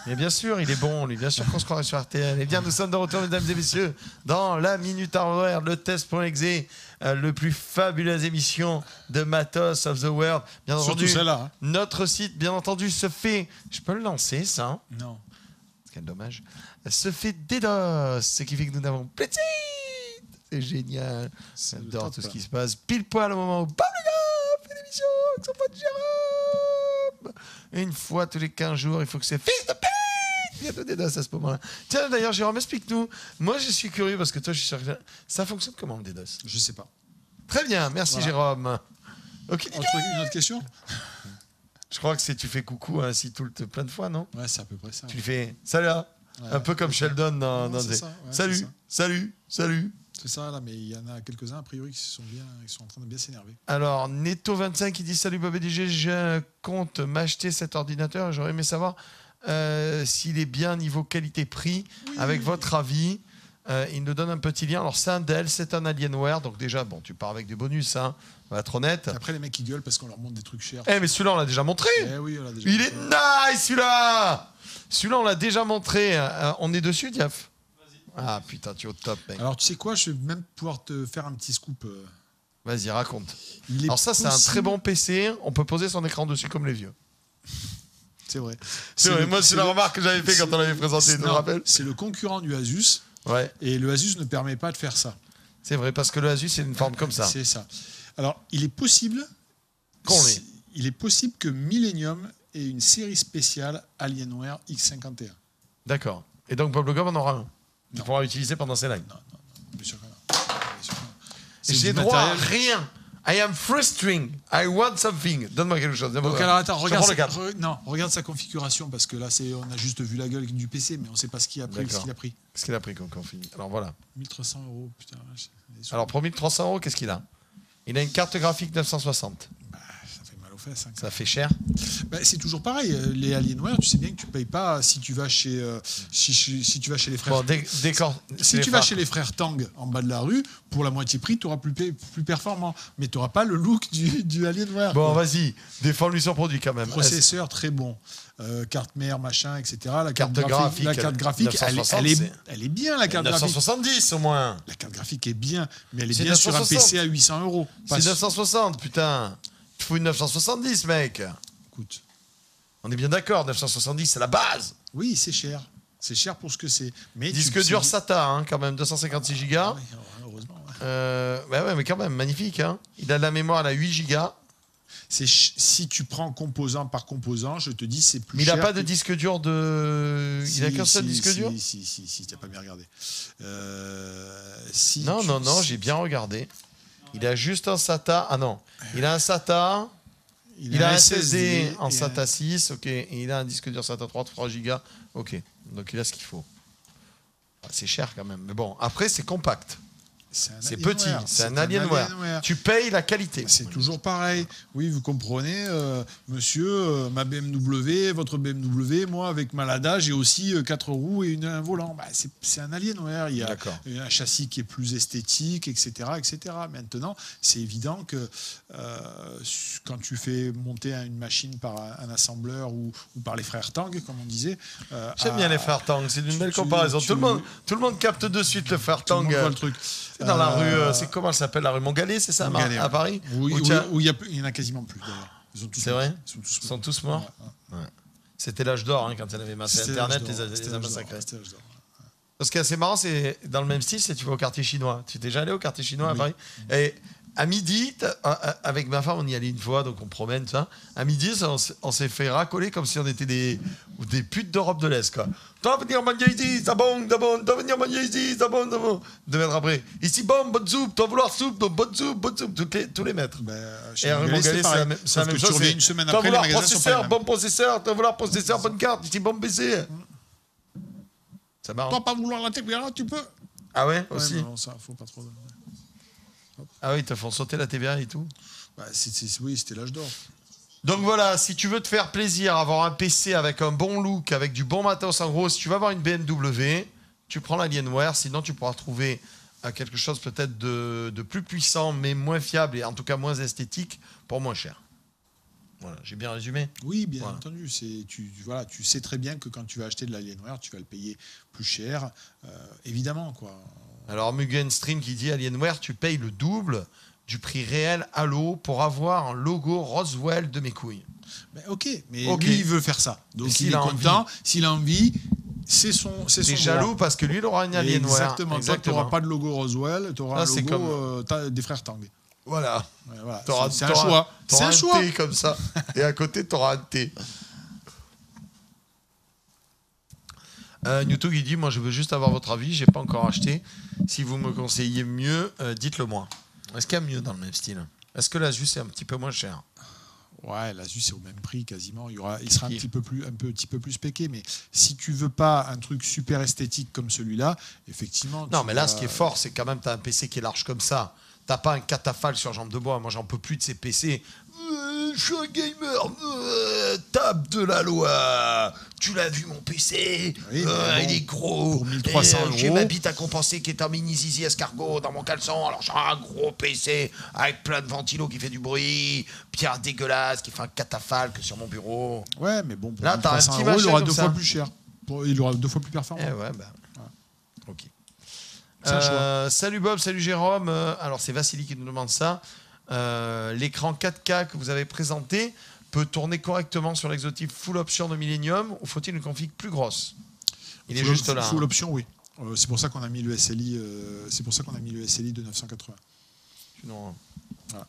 Mais bien sûr, il est bon, lui. Bien sûr qu'on se croirait sur RTL. Et bien, nous sommes de retour, mesdames et messieurs, dans la Minute Hardware, le test.exe, le plus fabuleuse émission de Matos of the World. Bien entendu, Surtout celle-là. Hein. notre site, bien entendu, se fait... Je peux le lancer, ça, hein? Non. Quel dommage. Se fait DDoS, ce qui fait que nous n'avons plus de site. C'est génial. J'adore tout ce qui se passe. Pile poil au moment où Pablo fait l'émission avec son pote Jérôme. Une fois tous les 15 jours, il faut que c'est fils de pute. Il y a de DDoS à ce moment-là. Tiens, d'ailleurs, Jérôme, explique-nous. Moi, je suis curieux parce que toi, je suis sûr que ça fonctionne comment le DDoS? Je sais pas. Très bien, merci Voilà. Jérôme. Ok. Une autre question? Je crois que c'est tu fais coucou à ainsi plein de fois, non? Ouais, c'est à peu près ça. Tu lui fais salut. Ouais. Un peu comme Sheldon dans Non, c'est des... ça, ouais, salut, c'est ça. salut. C'est ça, là, mais il y en a quelques-uns, a priori, qui sont en train de bien s'énerver. Alors, Netto25 qui dit salut Bob et DJ, je compte m'acheter cet ordinateur. J'aurais aimé savoir s'il est bien niveau qualité-prix. Oui. Avec votre avis, il nous donne un petit lien. Alors, c'est un Dell, c'est un Alienware. Donc, déjà, bon, tu pars avec du bonus, hein. On va être honnête. Après, les mecs, ils gueulent parce qu'on leur montre des trucs chers. Mais celui-là, on l'a déjà montré. Oui, on l'a déjà il montré. Est nice, celui-là. Celui-là, on l'a déjà montré. On est dessus, Diaf? Ah putain, tu es au top, mec. Alors, tu sais quoi, je vais même pouvoir te faire un petit scoop. Vas-y, raconte. Alors ça, c'est un très bon PC. On peut poser son écran dessus comme les vieux. C'est vrai. C'est vrai. Moi, c'est la remarque que j'avais fait quand on l'avait présenté, tu te rappelles? C'est le concurrent du Asus. Ouais. Et le Asus ne permet pas de faire ça. C'est vrai, parce que le Asus, c'est une forme comme ça. C'est ça. Alors, il est possible... Il est possible que Millennium ait une série spéciale Alienware X51. D'accord. Et donc, Bob Le Gob en aura un. Tu Non. pourras l'utiliser pendant ses lives. Non, bien sûr que non. Bien sûr que non. C'est J'ai du droit à matériel. rien. I am frustrating. I want something. Donne-moi quelque chose. Donc alors attends, Je prends le cadre. regarde sa configuration parce que là on a juste vu la gueule du PC mais on ne sait pas ce qu'il a pris. D'accord. Qu'est-ce qu'il a pris quand on finit? Alors voilà. 1300 €, putain. Alors pour 1300 €, qu'est-ce qu'il a? Il a une carte graphique 960. Bah, ça fait mal aux fesses. Hein, Ça fait cher. Bah, c'est toujours pareil. Les Alienware, tu sais bien que tu payes pas si tu vas chez si tu vas chez les frères. Bon, Si tu vas chez les frères Tang en bas de la rue, pour la moitié prix, tu auras plus performant. Mais tu n'auras pas le look du Alienware. Bon, vas-y, défends-lui son produit quand même. Processeur très bon. Carte mère, machin, etc. La carte graphique, graphique, 960, elle est bien, la carte graphique. 970 au moins. La carte graphique est bien, mais elle est C'est bien sur un 960. PC à 800 €. C'est 960, putain. Il faut une 970, mec. Écoute. On est bien d'accord, 970, c'est la base. Oui, c'est cher. C'est cher pour ce que c'est. Mais Disque dur SATA, hein, quand même, 256 Go. Ah, oui, heureusement. Ouais. Ouais, mais quand même, magnifique. Hein. Il a de la mémoire, elle a 8 Go. Si tu prends composant par composant, je te dis c'est plus Mais il cher. n'a pas de disque dur de. Il a qu'un seul disque dur? Si, tu n'as pas bien regardé. Non, j'ai bien regardé. Il a juste un SATA. Ah non, il a un SATA. Il a un SSD en SATA 6, ok. Et il a un disque dur SATA 3 Go, ok. Donc il a ce qu'il faut. C'est cher quand même, mais bon. Après, c'est compact. C'est petit, c'est un Alienware. Tu payes la qualité. C'est toujours pareil. Oui, vous comprenez, monsieur, ma BMW, votre BMW, moi, avec ma Lada, j'ai aussi 4 roues et un volant. Bah, c'est un Alienware. Il y a un châssis qui est plus esthétique, etc. etc. Maintenant, c'est évident que quand tu fais monter une machine par un assembleur ou par les frères Tang, comme on disait... J'aime bien les frères Tang, c'est une belle comparaison. Tout le monde capte de suite le frère Tang. Le truc. Dans la rue, c'est comment elle s'appelle, la rue Montgallet, c'est ça, à Paris? Oui, où il y en a quasiment plus d'ailleurs. C'est vrai? Ils sont tous morts. Ouais. C'était l'âge d'or, hein, quand elle avait massé Internet, les a massacrés. Ce qui est assez marrant, c'est dans le même style, c'est tu vas au quartier chinois. Tu t'es déjà allé au quartier chinois à Paris? Et à midi, avec ma femme, on y allait une fois, donc on promène, tout ça. À midi, on s'est fait racoler comme si on était des putes d'Europe de l'Est, quoi. T'as venir manger ici, ça bon, t'as venir manger ici, ça bon. 2 mètres après. Ici, bon, bonne soupe, t'as vouloir soupe, donc bonne soupe, tous les mètres. Et à Montgallet, c'est la même chose. Une semaine après, les magasins sont pas les mêmes. Bon processeur, t'as vouloir processeur, bonne carte, ici, bon PC. Ça marche. T'as pas vouloir la TVA, tu peux. Ah ouais, aussi. Non, ça, faut pas trop. Ah oui, ils te font sauter la TVA et tout. Bah, oui, c'était l'âge d'or. Donc voilà, si tu veux te faire plaisir, avoir un PC avec un bon look, avec du bon matos, en gros, si tu veux avoir une BMW, tu prends l'Alienware, sinon tu pourras trouver quelque chose peut-être de plus puissant, mais moins fiable et en tout cas moins esthétique pour moins cher. Voilà, j'ai bien résumé. Oui, bien Voilà. entendu. Tu sais très bien que quand tu vas acheter de l'Alienware, tu vas le payer plus cher, évidemment, quoi. Alors Mugen Stream qui dit Alienware, tu payes le double du prix réel Halo pour avoir un logo Roswell de mes couilles. Ben, ok, mais Ok. lui, il veut faire ça. Donc s'il il est a content. S'il a envie, c'est son T'es droit. jaloux parce que lui, il aura une Alienware. Exactement. Toi, tu n'auras pas de logo Roswell, tu auras Ah, un c'est logo des frères Tang. Voilà. Ouais, voilà. T'auras- C'est un t'auras- choix. t'auras C'est un choix. T comme ça. Et à côté, tu auras un T. Newtog, il dit, moi, je veux juste avoir votre avis. J'ai pas encore acheté. Si vous me conseillez mieux, dites-le moi. Est-ce qu'il y a mieux dans le même style? Est-ce que l'Asus est un petit peu moins cher? Ouais, l'Asus c'est au même prix quasiment. Il sera un Qui- petit peu plus spéqué, mais si tu veux pas un truc super esthétique comme celui-là, effectivement. Non, tu mais là, vas- ce qui est fort, c'est quand même, tu as un PC qui est large comme ça. T'as pas un catafalque sur jambe de bois. Moi, j'en peux plus de ces PC. Je suis un gamer. Tape de la loi. Tu l'as vu, mon PC? Oui, mais bon, il est gros. pour 1300 J'ai €. ma bite à compenser qui est un mini zizi escargot dans mon caleçon. Alors, j'ai un gros PC avec plein de ventilos qui fait du bruit. Pierre dégueulasse qui fait un catafalque sur mon bureau. Ouais, mais bon, pour Là, t'as un 1300 petit €, machin il aura comme 2 ça. fois plus cher. Il aura 2 fois plus performant. Eh ouais, bah. Ok. C'est un choix. Salut Bob, salut Jérôme. Alors c'est Vassili qui nous demande ça. L'écran 4K que vous avez présenté peut tourner correctement sur l'exotype full option de Millennium ou faut-il une config plus grosse? Il est juste là. Full hein. option, oui. C'est pour ça qu'on a mis le SLI. C'est pour ça qu'on a mis le SLI de 980. Sinon, Voilà.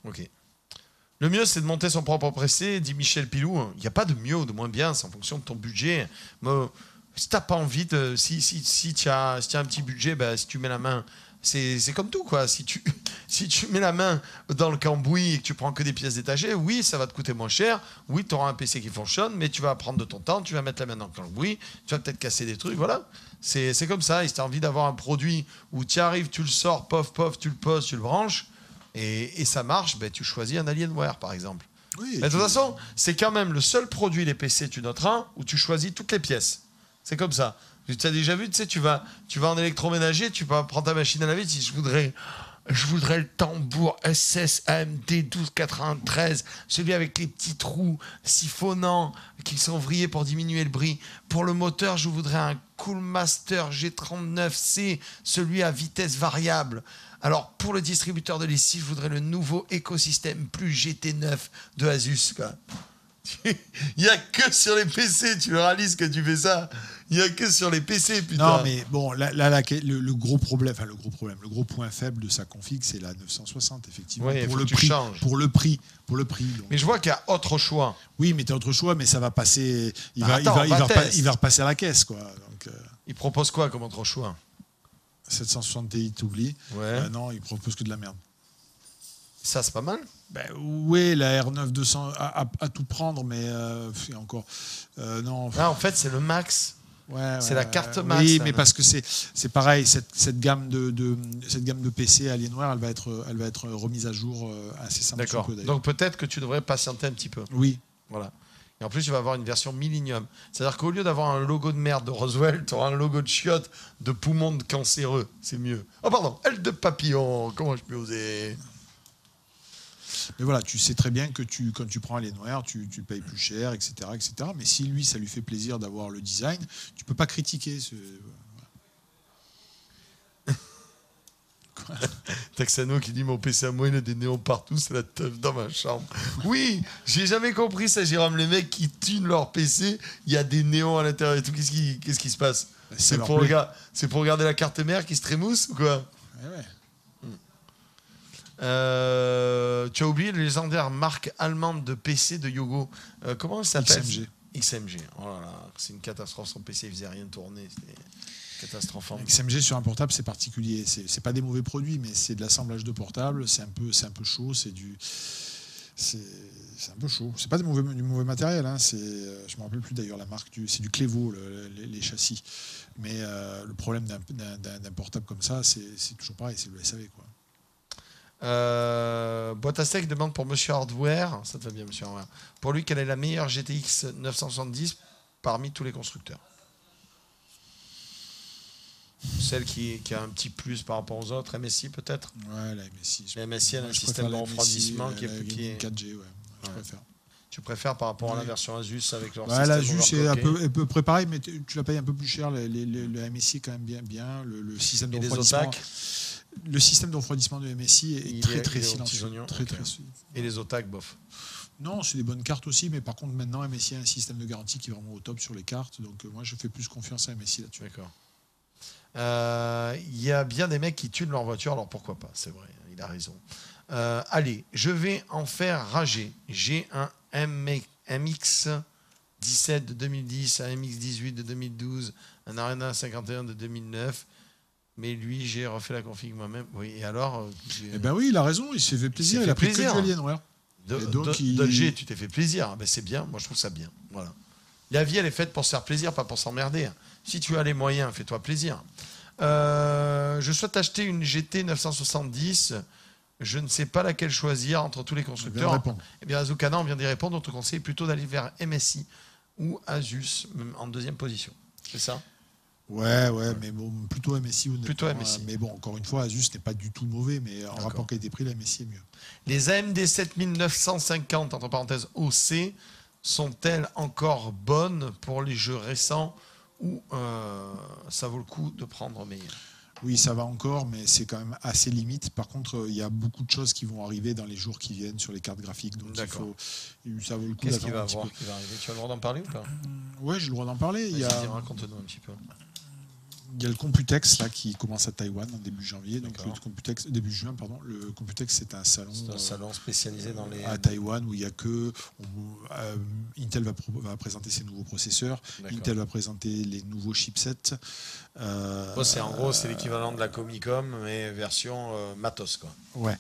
Ok. Le mieux, c'est de monter son propre PC, dit Michel Pilou. Il n'y a pas de mieux ou de moins bien, c'est en fonction de ton budget. Mais, si tu n'as pas envie de. Si tu as un petit budget, bah, si tu mets la main. C'est comme tout, quoi. Si tu mets la main dans le cambouis et que tu prends que des pièces détachées, oui, ça va te coûter moins cher. Oui, tu auras un PC qui fonctionne, mais tu vas prendre de ton temps, tu vas mettre la main dans le cambouis, tu vas peut-être casser des trucs, voilà. C'est comme ça. Et si tu as envie d'avoir un produit où tu arrives, tu le sors, pof, pof, tu le poses, tu le branches, et ça marche, ben, tu choisis un Alienware, par exemple. Oui, Mais de toute façon, c'est quand même le seul produit, les PC, tu noteras, où tu choisis toutes les pièces. C'est comme ça. Tu as déjà vu, tu sais, tu vas en électroménager, tu vas prendre ta machine à laver, tu dis, je voudrais le tambour SS AMD 1293, celui avec les petits trous siphonnants qui sont vrillés pour diminuer le bruit. Pour le moteur, je voudrais un Coolmaster G39C, celui à vitesse variable. Alors, pour le distributeur de lessive, je voudrais le nouveau écosystème plus GT9 de Asus, quoi. Il n'y a que sur les PC, tu le réalises que tu fais ça. Il n'y a que sur les PC, putain. Non, mais bon, le gros problème, le gros point faible de sa config, c'est la 960, effectivement. Ouais, pour, faut le que tu prix, changes. pour le prix. Donc. Mais je vois qu'il y a autre choix. Oui, mais tu as autre choix, mais ça va passer. Il Bah, va test. repasser à la caisse, quoi. Donc, Il propose quoi comme autre choix? 760 Ti, t'oublies. Ouais. Non, il propose que de la merde. Ça, c'est pas mal. Ben, oui, la R9 200 à tout prendre, mais encore. Non. Là, en fait, c'est le max. Ouais, c'est la carte max. Oui, là, mais là. parce que c'est pareil, cette gamme de PC Alienware, elle va être remise à jour incessamment D'accord. sous peu, d'ailleurs. Donc peut-être que tu devrais patienter un petit peu. Oui. Voilà. Et en plus, tu vas avoir une version Millennium. C'est-à-dire qu'au lieu d'avoir un logo de merde de Roswell, tu auras un logo de chiotte de poumon de cancéreux. C'est mieux. Oh, pardon, aile de papillon. Comment je peux oser? Mais voilà, tu sais très bien que quand tu prends Alienware, tu payes plus cher, etc., etc. Mais si lui, ça lui fait plaisir d'avoir le design, tu peux pas critiquer ce. Texano qui dit mon PC à moi il a des néons partout, c'est la teuf dans ma chambre. Oui, j'ai jamais compris ça, Jérôme. Les mecs qui tunent leur PC, il y a des néons à l'intérieur et tout. Qu'est-ce qui se passe? C'est pour regarder la carte mère qui se trémousse ou quoi? Ouais. Tu as oublié le légendaire marque allemande de PC de Yogo. Comment ça s'appelle? XMG. XMG. Oh là là, c'est une catastrophe. Son PC il faisait rien tourner. C'était catastrophe. XMG sur un portable, c'est particulier. C'est pas des mauvais produits, mais c'est de l'assemblage de portables. C'est un peu chaud. C'est un peu chaud. C'est pas du mauvais matériel. Hein. Je me rappelle plus d'ailleurs la marque. C'est du Clevo, les châssis. Mais le problème d'un portable comme ça, c'est toujours pareil. C'est le SAV, quoi. Boîte à sec demande pour Monsieur Hardware. Ça te va bien, Monsieur Hardware. Pour lui, quelle est la meilleure GTX 970 parmi tous les constructeurs? Celle qui a un petit plus par rapport aux autres, MSI peut-être? Ouais, la MSI. La MSI, elle a un système de refroidissement qui est... 4G, ouais. Je préfère. Tu préfères par rapport à la version Asus avec leur Ouais, l'Asus est overclocké. un peu préparé, mais tu la payes un peu plus cher. Le MSI est quand même bien. Le système Et les d'enfroidissement. OTAC Le système d'enfroidissement de MSI est très silencieux. Très. Et les OTAC, bof. Non, c'est des bonnes cartes aussi, mais par contre maintenant MSI a un système de garantie qui est vraiment au top sur les cartes, donc moi je fais plus confiance à MSI là-dessus. D'accord. Il y a bien des mecs qui tuent leur voiture, alors pourquoi pas, c'est vrai, il a raison. Allez, je vais en faire rager. J'ai un MX 17 de 2010, un MX 18 de 2012, un Arena 51 de 2009. Mais lui, j'ai refait la config moi-même. Oui, et alors Eh ben oui, il a raison, il s'est fait plaisir. Il a pris que du Alienware. Dolger, tu t'es fait plaisir. Ben, c'est bien, moi je trouve ça bien. Voilà. La vie, elle est faite pour se faire plaisir, pas pour s'emmerder. Si tu as les moyens, fais-toi plaisir. Je souhaite acheter une GT 970. Je ne sais pas laquelle choisir entre tous les constructeurs. Eh bien, Azucana, on vient d'y répondre. On te conseille plutôt d'aller vers MSI ou Asus en deuxième position. C'est ça? Ouais, mais bon, plutôt MSI ou plutôt MSI. Mais bon, encore une fois, Asus n'est pas du tout mauvais, mais en rapport qualité-prix, la MSI est mieux. Les AMD 7950, entre parenthèses OC, sont-elles encore bonnes pour les jeux récents ou ça vaut le coup de prendre meilleur? Oui, ça va encore, mais c'est quand même assez limite. Par contre, il y a beaucoup de choses qui vont arriver dans les jours qui viennent sur les cartes graphiques. Donc ça vaut le coup. Qu'est-ce qui va arriver? Tu as le droit d'en parler ou pas? Oui, j'ai le droit d'en parler. Raconte-nous un petit peu. Il y a le Computex là, qui commence à Taïwan en début janvier. Donc début juin, pardon. Le Computex, c'est un salon spécialisé dans les... à Taïwan où il y a que... Intel va présenter ses nouveaux processeurs. Intel va présenter les nouveaux chipsets. En gros, c'est l'équivalent de la Comicom, mais version matos, quoi. Ouais,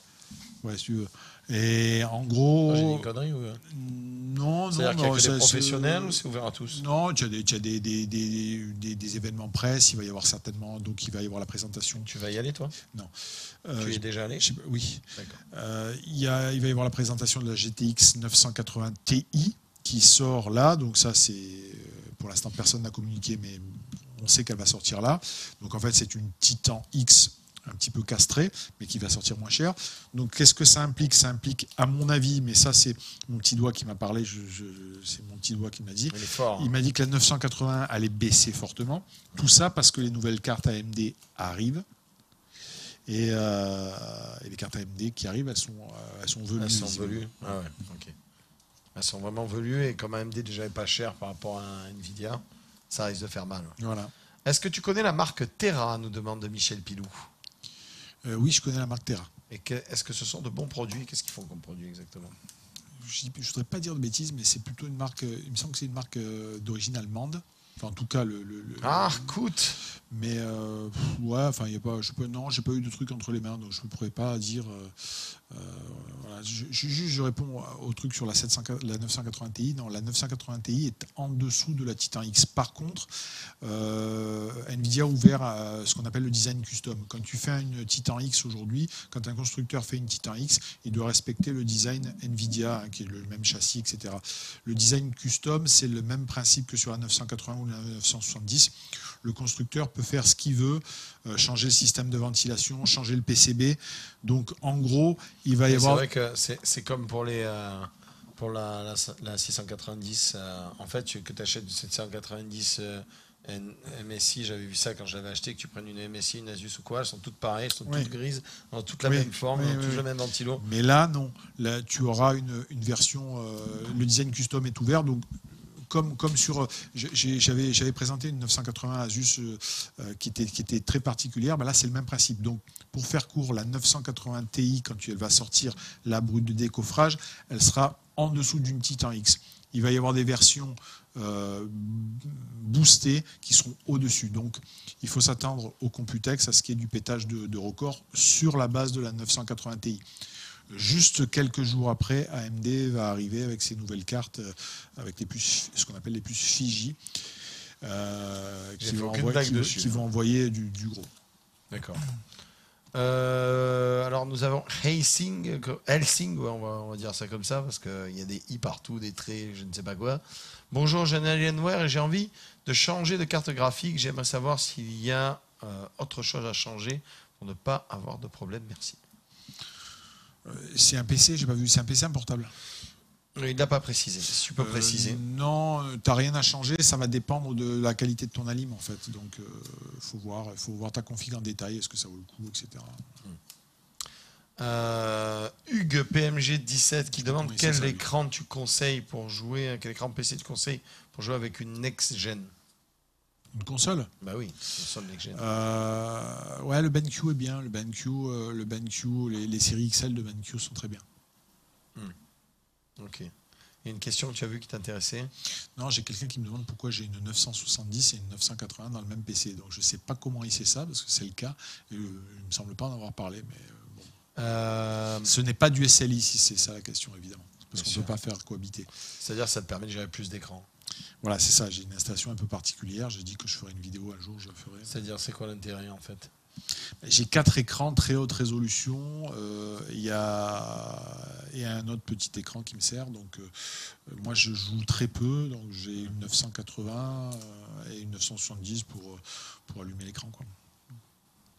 si tu veux. Et en gros... J'ai dit une connerie ou... Non, c'est-à-dire qu'il y a que des professionnels ou c'est ouvert à tous? Non, tu as des événements presse, il va y avoir certainement, donc il va y avoir la présentation. Tu vas y aller, toi? Non. Tu y es déjà allé? Oui. D'accord. Il va y avoir la présentation de la GTX 980 Ti qui sort là, donc ça c'est, pour l'instant personne n'a communiqué, mais on sait qu'elle va sortir là. Donc en fait c'est une Titan X un petit peu castré, mais qui va sortir moins cher. Donc, qu'est-ce que ça implique? Ça implique, à mon avis, mais ça, c'est mon petit doigt qui m'a parlé, c'est mon petit doigt qui m'a dit. Il est fort, hein. Il m'a dit que la 980 allait baisser fortement. Tout ça parce que les nouvelles cartes AMD arrivent. Et les cartes AMD qui arrivent, elles sont velues. Elles sont velues. Ah ouais, ok. Elles sont vraiment velues, et comme AMD déjà est pas cher par rapport à Nvidia, ça risque de faire mal. Voilà. Est-ce que tu connais la marque Terra, nous demande Michel Pilou? Oui, je connais la marque Terra. Et est-ce que ce sont de bons produits? Qu'est-ce qu'ils font comme produits exactement? Je ne voudrais pas dire de bêtises, mais c'est plutôt une marque. Il me semble que c'est une marque d'origine allemande. Enfin, en tout cas, écoute. Mais ouais, enfin, il y a pas. Non, j'ai pas eu de truc entre les mains, donc je ne pourrais pas dire. Voilà. Je réponds au truc sur la 980 Ti. Non, la 980 Ti est en dessous de la Titan X. Par contre, Nvidia a ouvert ce qu'on appelle le design custom. Quand tu fais une Titan X aujourd'hui, quand un constructeur fait une Titan X, il doit respecter le design Nvidia, qui est le même châssis, etc. Le design custom, c'est le même principe que sur la 980 ou la 970. Le constructeur peut faire ce qu'il veut, changer le système de ventilation, changer le PCB. Donc, en gros, il va y avoir... C'est vrai que c'est comme pour la 690. En fait, que tu achètes du 790 MSI, j'avais vu ça quand je l'avais acheté, que tu prennes une MSI, une Asus ou quoi, elles sont toutes pareilles, elles sont toutes grises, dans toute la même forme, dans tout le même ventilo. Mais là, non. Là, tu auras une version... le design custom est ouvert, donc... Comme sur, j'avais présenté une 980 Asus qui était très particulière, ben là c'est le même principe. Donc pour faire court, la 980 Ti, quand elle va sortir la brute de décoffrage, elle sera en dessous d'une Titan X. Il va y avoir des versions boostées qui seront au-dessus. Donc il faut s'attendre au Computex à ce qui est du pétage de record sur la base de la 980 Ti. Juste quelques jours après, AMD va arriver avec ses nouvelles cartes, avec les puces, ce qu'on appelle les puces Fiji, qui vont envoyer du gros. D'accord. Alors nous avons Helsing, ouais, on va dire ça comme ça, parce qu'il y a des i partout, des traits, je ne sais pas quoi. Bonjour, j'ai un Alienware et j'ai envie de changer de carte graphique. J'aimerais savoir s'il y a autre chose à changer pour ne pas avoir de problème. Merci. C'est un PC, j'ai pas vu. C'est un PC, un portable? Il ne l'a pas précisé. Si tu peux préciser. Non, tu n'as rien à changer. Ça va dépendre de la qualité de ton alim, en fait. Donc, faut voir ta config en détail. Est-ce que ça vaut le coup, etc. Hugues PMG 17 qui demande Oui, quel c'est ça, écran tu conseilles pour jouer, quel écran PC tu conseilles pour jouer avec une next-gen. Une console? Bah oui, console next-gen. Ouais, le BenQ est bien. Le BenQ, les séries XL de BenQ sont très bien. Ok. Il y a une question que tu as vue qui t'intéressait? Non, j'ai quelqu'un qui me demande pourquoi j'ai une 970 et une 980 dans le même PC. Donc je ne sais pas comment il sait ça, parce que c'est le cas. Et, il ne me semble pas en avoir parlé, mais bon. Ce n'est pas du SLI, si c'est ça la question, évidemment. Parce qu'on ne peut pas faire cohabiter. C'est-à-dire que ça te permet de gérer plus d'écrans. Voilà, c'est ça. J'ai une installation un peu particulière. J'ai dit que je ferai une vidéo un jour, je le ferai. C'est-à-dire, c'est quoi l'intérêt en fait? J'ai 4 écrans très haute résolution. Il y a un autre petit écran qui me sert. Donc, moi, je joue très peu. Donc, j'ai une 980 et une 970 pour allumer l'écran, quoi.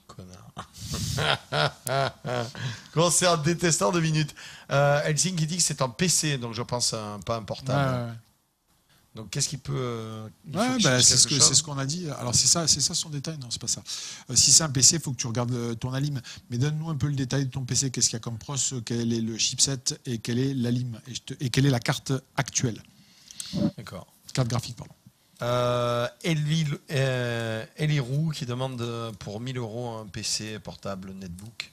Connard. Concert détestant 2 minutes. Helsing qui dit que c'est un PC, donc je pense pas un portable. Ouais. Donc qu'est-ce qu'il peut. C'est ce qu'on a dit. Alors c'est ça son détail? Non, c'est pas ça. Si c'est un PC, il faut que tu regardes ton alim. Mais donne-nous un peu le détail de ton PC. Qu'est-ce qu'il y a comme pros? Quel est le chipset et quel est l'alim? Et quelle est la carte actuelle? D'accord. Carte graphique, pardon. Eli Roux qui demande pour 1000 € un PC portable netbook.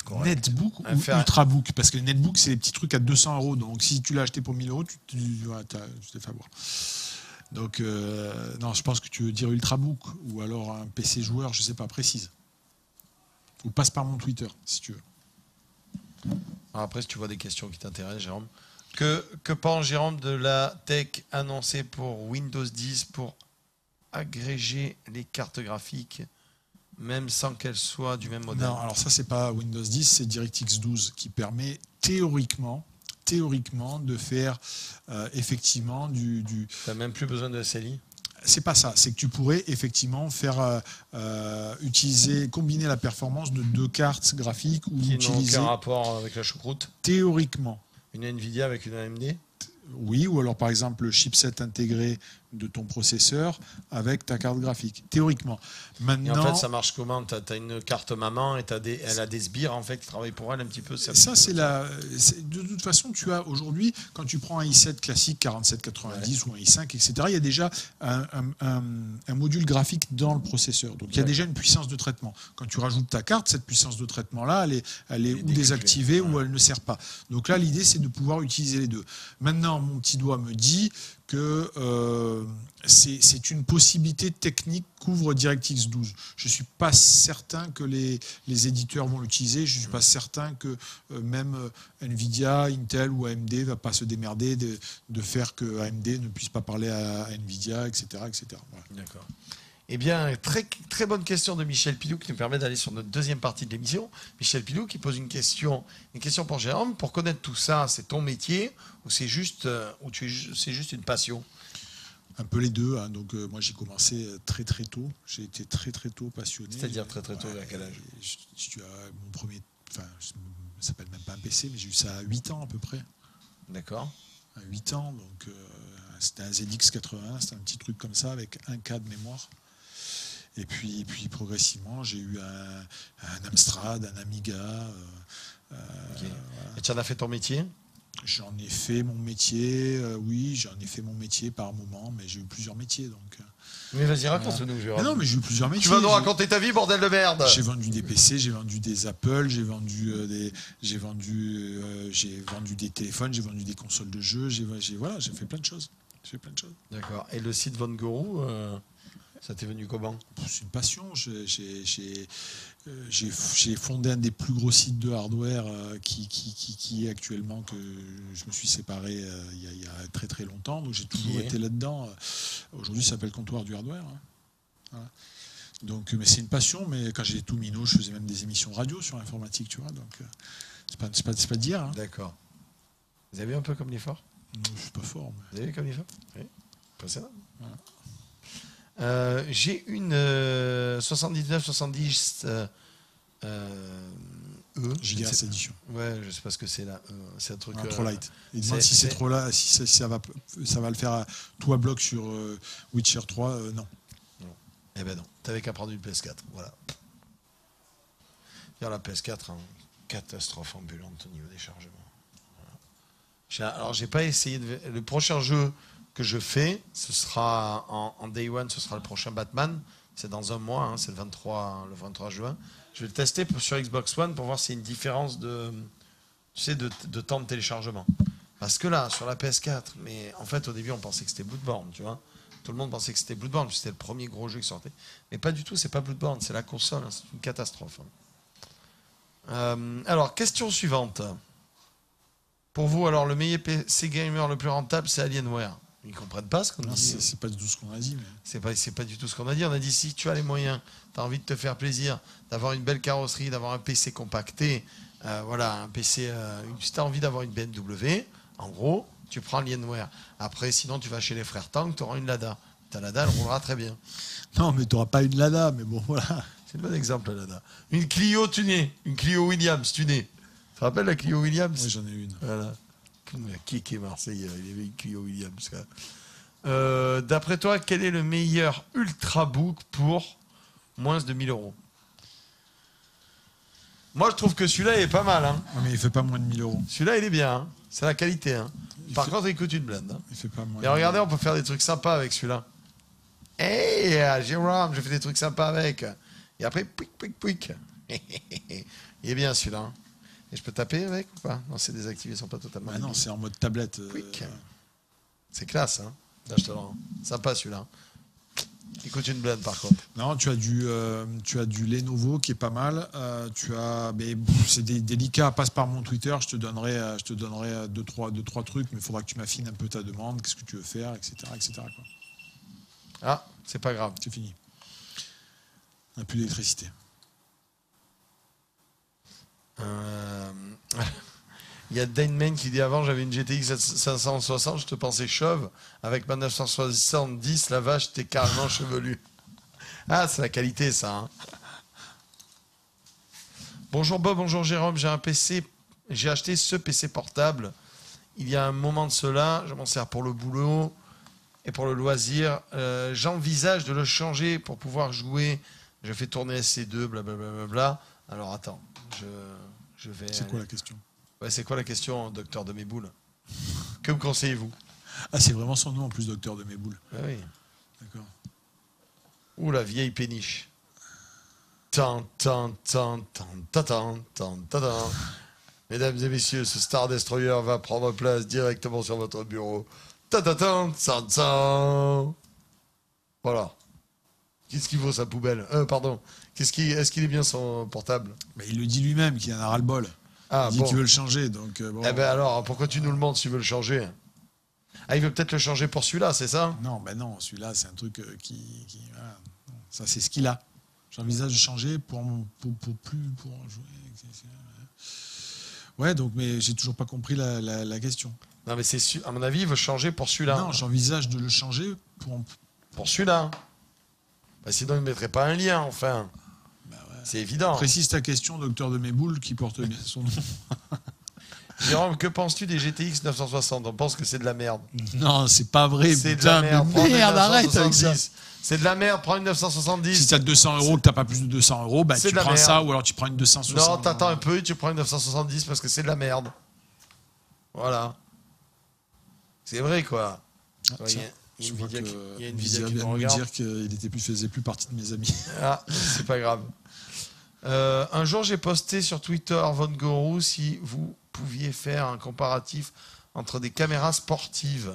Correct. Netbook ou Ultrabook? Parce que netbook, c'est des petits trucs à 200 €. Donc si tu l'as acheté pour 1000 €, tu t'es fait avoir. Donc non, je pense que tu veux dire Ultrabook ou alors un PC joueur, je sais pas, précise. Ou passe par mon Twitter si tu veux. Alors après, si tu vois des questions qui t'intéressent, Jérôme. Que pense Jérôme de la tech annoncée pour Windows 10 pour agréger les cartes graphiques, même sans qu'elles soient du même modèle? Non, alors ça, c'est pas Windows 10, c'est DirectX 12 qui permet théoriquement de faire effectivement du... Tu n'as même plus besoin de SLI? C'est pas ça, c'est que tu pourrais effectivement faire combiner la performance de 2 cartes graphiques ou qui utiliser... n'ont aucun rapport avec la choucroute? Théoriquement. Une Nvidia avec une AMD? Oui, ou alors par exemple le chipset intégré de ton processeur avec ta carte graphique, théoriquement. Maintenant, et en fait, ça marche comment? Tu as une carte maman et elle a des sbires en fait qui travaillent pour elle un petit peu. Ça, de toute façon, tu as aujourd'hui, quand tu prends un i7 classique 4790 ou un i5, etc., il y a déjà un module graphique dans le processeur. Donc il y a déjà une puissance de traitement. Quand tu rajoutes ta carte, cette puissance de traitement-là, elle est ou désactivée ou elle ne sert pas. Donc là, l'idée, c'est de pouvoir utiliser les deux. Maintenant, mon petit doigt me dit que c'est une possibilité technique qu'ouvre DirectX 12. Je ne suis pas certain que les éditeurs vont l'utiliser. Je ne suis pas certain que même Nvidia, Intel ou AMD ne va pas se démerder de faire que AMD ne puisse pas parler à Nvidia, etc. Voilà. D'accord. Eh bien, très, très bonne question de Michel Pilou qui nous permet d'aller sur notre deuxième partie de l'émission. Michel Pilou qui pose une question pour Jérôme. Pour connaître tout ça, c'est ton métier ou c'est juste une passion? Un peu les deux. Hein. Donc moi j'ai commencé très très tôt. J'ai été très très tôt passionné. C'est-à-dire très très tôt, à quel âge? Tu as mon premier, enfin ça s'appelle même pas un PC, mais j'ai eu ça à 8 ans à peu près. D'accord. À 8 ans, donc c'était un ZX81, c'était un petit truc comme ça avec 1K de mémoire. Et puis progressivement, j'ai eu un Amstrad, un Amiga. Okay. Voilà. Et tu en as fait ton métier? J'en ai fait mon métier, oui, j'en ai fait mon métier par moment, mais j'ai eu plusieurs métiers. Donc, mais vas-y, raconte-nous. Non, mais j'ai eu plusieurs métiers. Tu vas nous raconter ta vie, bordel de merde. J'ai vendu des PC, j'ai vendu des Apple, j'ai vendu des téléphones, j'ai vendu des consoles de jeux, j'ai fait plein de choses. D'accord. Et le site Von Guru, ça t'est venu comment? C'est une passion. J'ai fondé un des plus gros sites de hardware qui est actuellement, que je me suis séparé il y a très très longtemps. Donc j'ai toujours été là-dedans. Aujourd'hui, ça s'appelle Comptoir du Hardware. Hein. Voilà. Donc, mais c'est une passion. Mais quand j'étais tout minot, je faisais même des émissions radio sur l'informatique, tu vois. Donc c'est pas dire. Hein. D'accord. Vous avez vu un peu comme l'effort? Non, je suis pas fort. Mais... Vous avez vu comme l'effort? Oui. Impressionnant. Voilà. J'ai une 79-70 E. Gigahertz Edition. Ouais, je sais pas ce que c'est là. C'est un truc. Trop light. Il demande si c'est trop là, si ça va le faire tout à bloc sur Witcher 3. Non. Eh ben non, t'avais qu'à prendre une PS4. Voilà. La PS4, hein, catastrophe ambulante au niveau des chargements. Voilà. Alors, j'ai pas essayé de. Le prochain jeu que je fais, ce sera en Day One, ce sera le prochain Batman. C'est dans un mois, hein, c'est le 23 juin. Je vais le tester sur Xbox One pour voir s'il y a une différence de temps de téléchargement. Parce que là, sur la PS4, mais en fait, au début, on pensait que c'était Bloodborne, tu vois. Tout le monde pensait que c'était Bloodborne, c'était le premier gros jeu qui sortait. Mais pas du tout, c'est pas Bloodborne, c'est la console, hein, c'est une catastrophe. Alors, question suivante. Pour vous, alors, le meilleur PC gamer le plus rentable, c'est Alienware. Ils ne comprennent pas ce qu'on dit. C'est pas du tout ce qu'on a dit. Mais... C'est pas du tout ce qu'on a dit. On a dit, si tu as les moyens, tu as envie de te faire plaisir, d'avoir une belle carrosserie, d'avoir un PC compacté, voilà, un PC, si tu as envie d'avoir une BMW, en gros, tu prends Alienware. Après, sinon, tu vas chez les frères Tang, tu auras une Lada. Ta Lada, elle roulera très bien. Non, mais tu n'auras pas une Lada, mais bon, voilà. C'est le bon exemple, la Lada. Une Clio tunée, une Clio Williams tunée. Tu te rappelles la Clio Williams? Oui, j'en ai une. Voilà. Qui est marseillais? Il avait une Clio Williams. D'après toi, quel est le meilleur Ultrabook pour moins de 1000 €? Moi, je trouve que celui-là est pas mal. Hein. Ouais, mais il fait pas moins de 1000 €. Celui-là, il est bien. Hein. C'est la qualité. Hein. Par contre, il coûte une blinde. Hein. Il fait pas moins. Et regardez, on peut faire des trucs sympas avec celui-là. Hey, Jérôme, je fais des trucs sympas avec. Et après, pouic. Il est bien celui-là. Hein. Et je peux taper avec ou pas? Non, c'est désactivé, ils sont pas totalement. Bah non, c'est en mode tablette. C'est classe, hein. Là, je te le rends. Sympa celui-là. Il coûte une blinde par contre. Non, tu as du Lenovo qui est pas mal. C'est délicat. Passe par mon Twitter. Je te donnerai deux, trois trucs, mais il faudra que tu m'affines un peu ta demande. Qu'est-ce que tu veux faire, etc., quoi. Ah, c'est pas grave. C'est fini. On n'a plus d'électricité. Il y a Daneman qui dit avant j'avais une GTX 560, je te pensais chauve. Avec ma 970, la vache, t'es carrément chevelu. Ah, c'est la qualité ça. Hein. Bonjour Bob, bonjour Jérôme, j'ai un PC. J'ai acheté ce PC portable. Il y a un moment de cela, je m'en sers pour le boulot et pour le loisir. J'envisage de le changer pour pouvoir jouer. Je fais tourner SC2, blablabla. Alors attends, je vais. C'est quoi la question? Ouais, c'est quoi la question, docteur de mes boules? Que me conseillez-vous? Ah, c'est vraiment son nom en plus, docteur de mes boules. Ah oui. D'accord. Ouh, la vieille péniche. Mesdames et messieurs, ce Star Destroyer va prendre place directement sur votre bureau. Voilà. Qu'est-ce qu'il vaut sa poubelle? Pardon. Est-ce qu'il est bien son portable? Mais il le dit lui-même qu'il en a ras-le-bol. Ah, il dit qu'il veut le changer. Donc, bon. Eh ben alors, pourquoi tu nous le montres s'il veut le changer? Ah, il veut peut-être le changer pour celui-là, c'est ça? Non, ben non, celui-là, c'est un truc voilà. Non, ça, c'est ce qu'il a. J'envisage de changer pour jouer. Ouais, donc, mais j'ai toujours pas compris la question. Non, mais à mon avis, il veut changer pour celui-là. Non, j'envisage de le changer pour celui-là. Bah, sinon, il ne mettrait pas un lien, enfin. Bah ouais. C'est évident. Précise ta question, docteur de mes boules, qui porte bien son nom. Jérôme, que penses-tu des GTX 960? On pense que c'est de la merde. Non, c'est pas vrai. C'est de la merde. Merde, arrête avec ça. C'est de la merde, prends une 970. Si tu as 200 €, que tu n'as pas plus de 200 €, bah, tu prends ça ou alors tu prends une 260. Non, t'attends un peu et tu prends une 970 parce que c'est de la merde. Voilà. C'est vrai, quoi. Il y a une vidéo qui me regarde. Dire qu'il faisait plus partie de mes amis. Ah, c'est pas grave. Un jour, j'ai posté sur Twitter, Von Gorou, si vous pouviez faire un comparatif entre des caméras sportives.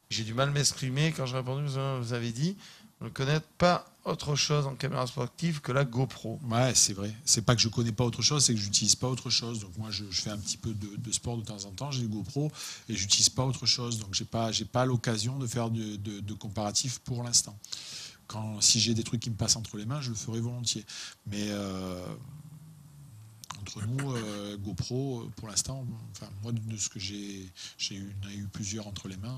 J'ai du mal à m'exprimer quand j'ai répondu, vous avez dit, vous ne connaissez pas autre chose en caméra sportive que la GoPro. Ouais, c'est vrai. C'est pas que je connais pas autre chose, c'est que j'utilise pas autre chose. Donc moi, je fais un petit peu de sport de temps en temps. J'ai des GoPro et j'utilise pas autre chose. Donc j'ai pas l'occasion de faire de comparatif pour l'instant. Si j'ai des trucs qui me passent entre les mains, je le ferai volontiers. Mais entre nous, GoPro, pour l'instant, enfin moi de ce que j'ai eu plusieurs entre les mains.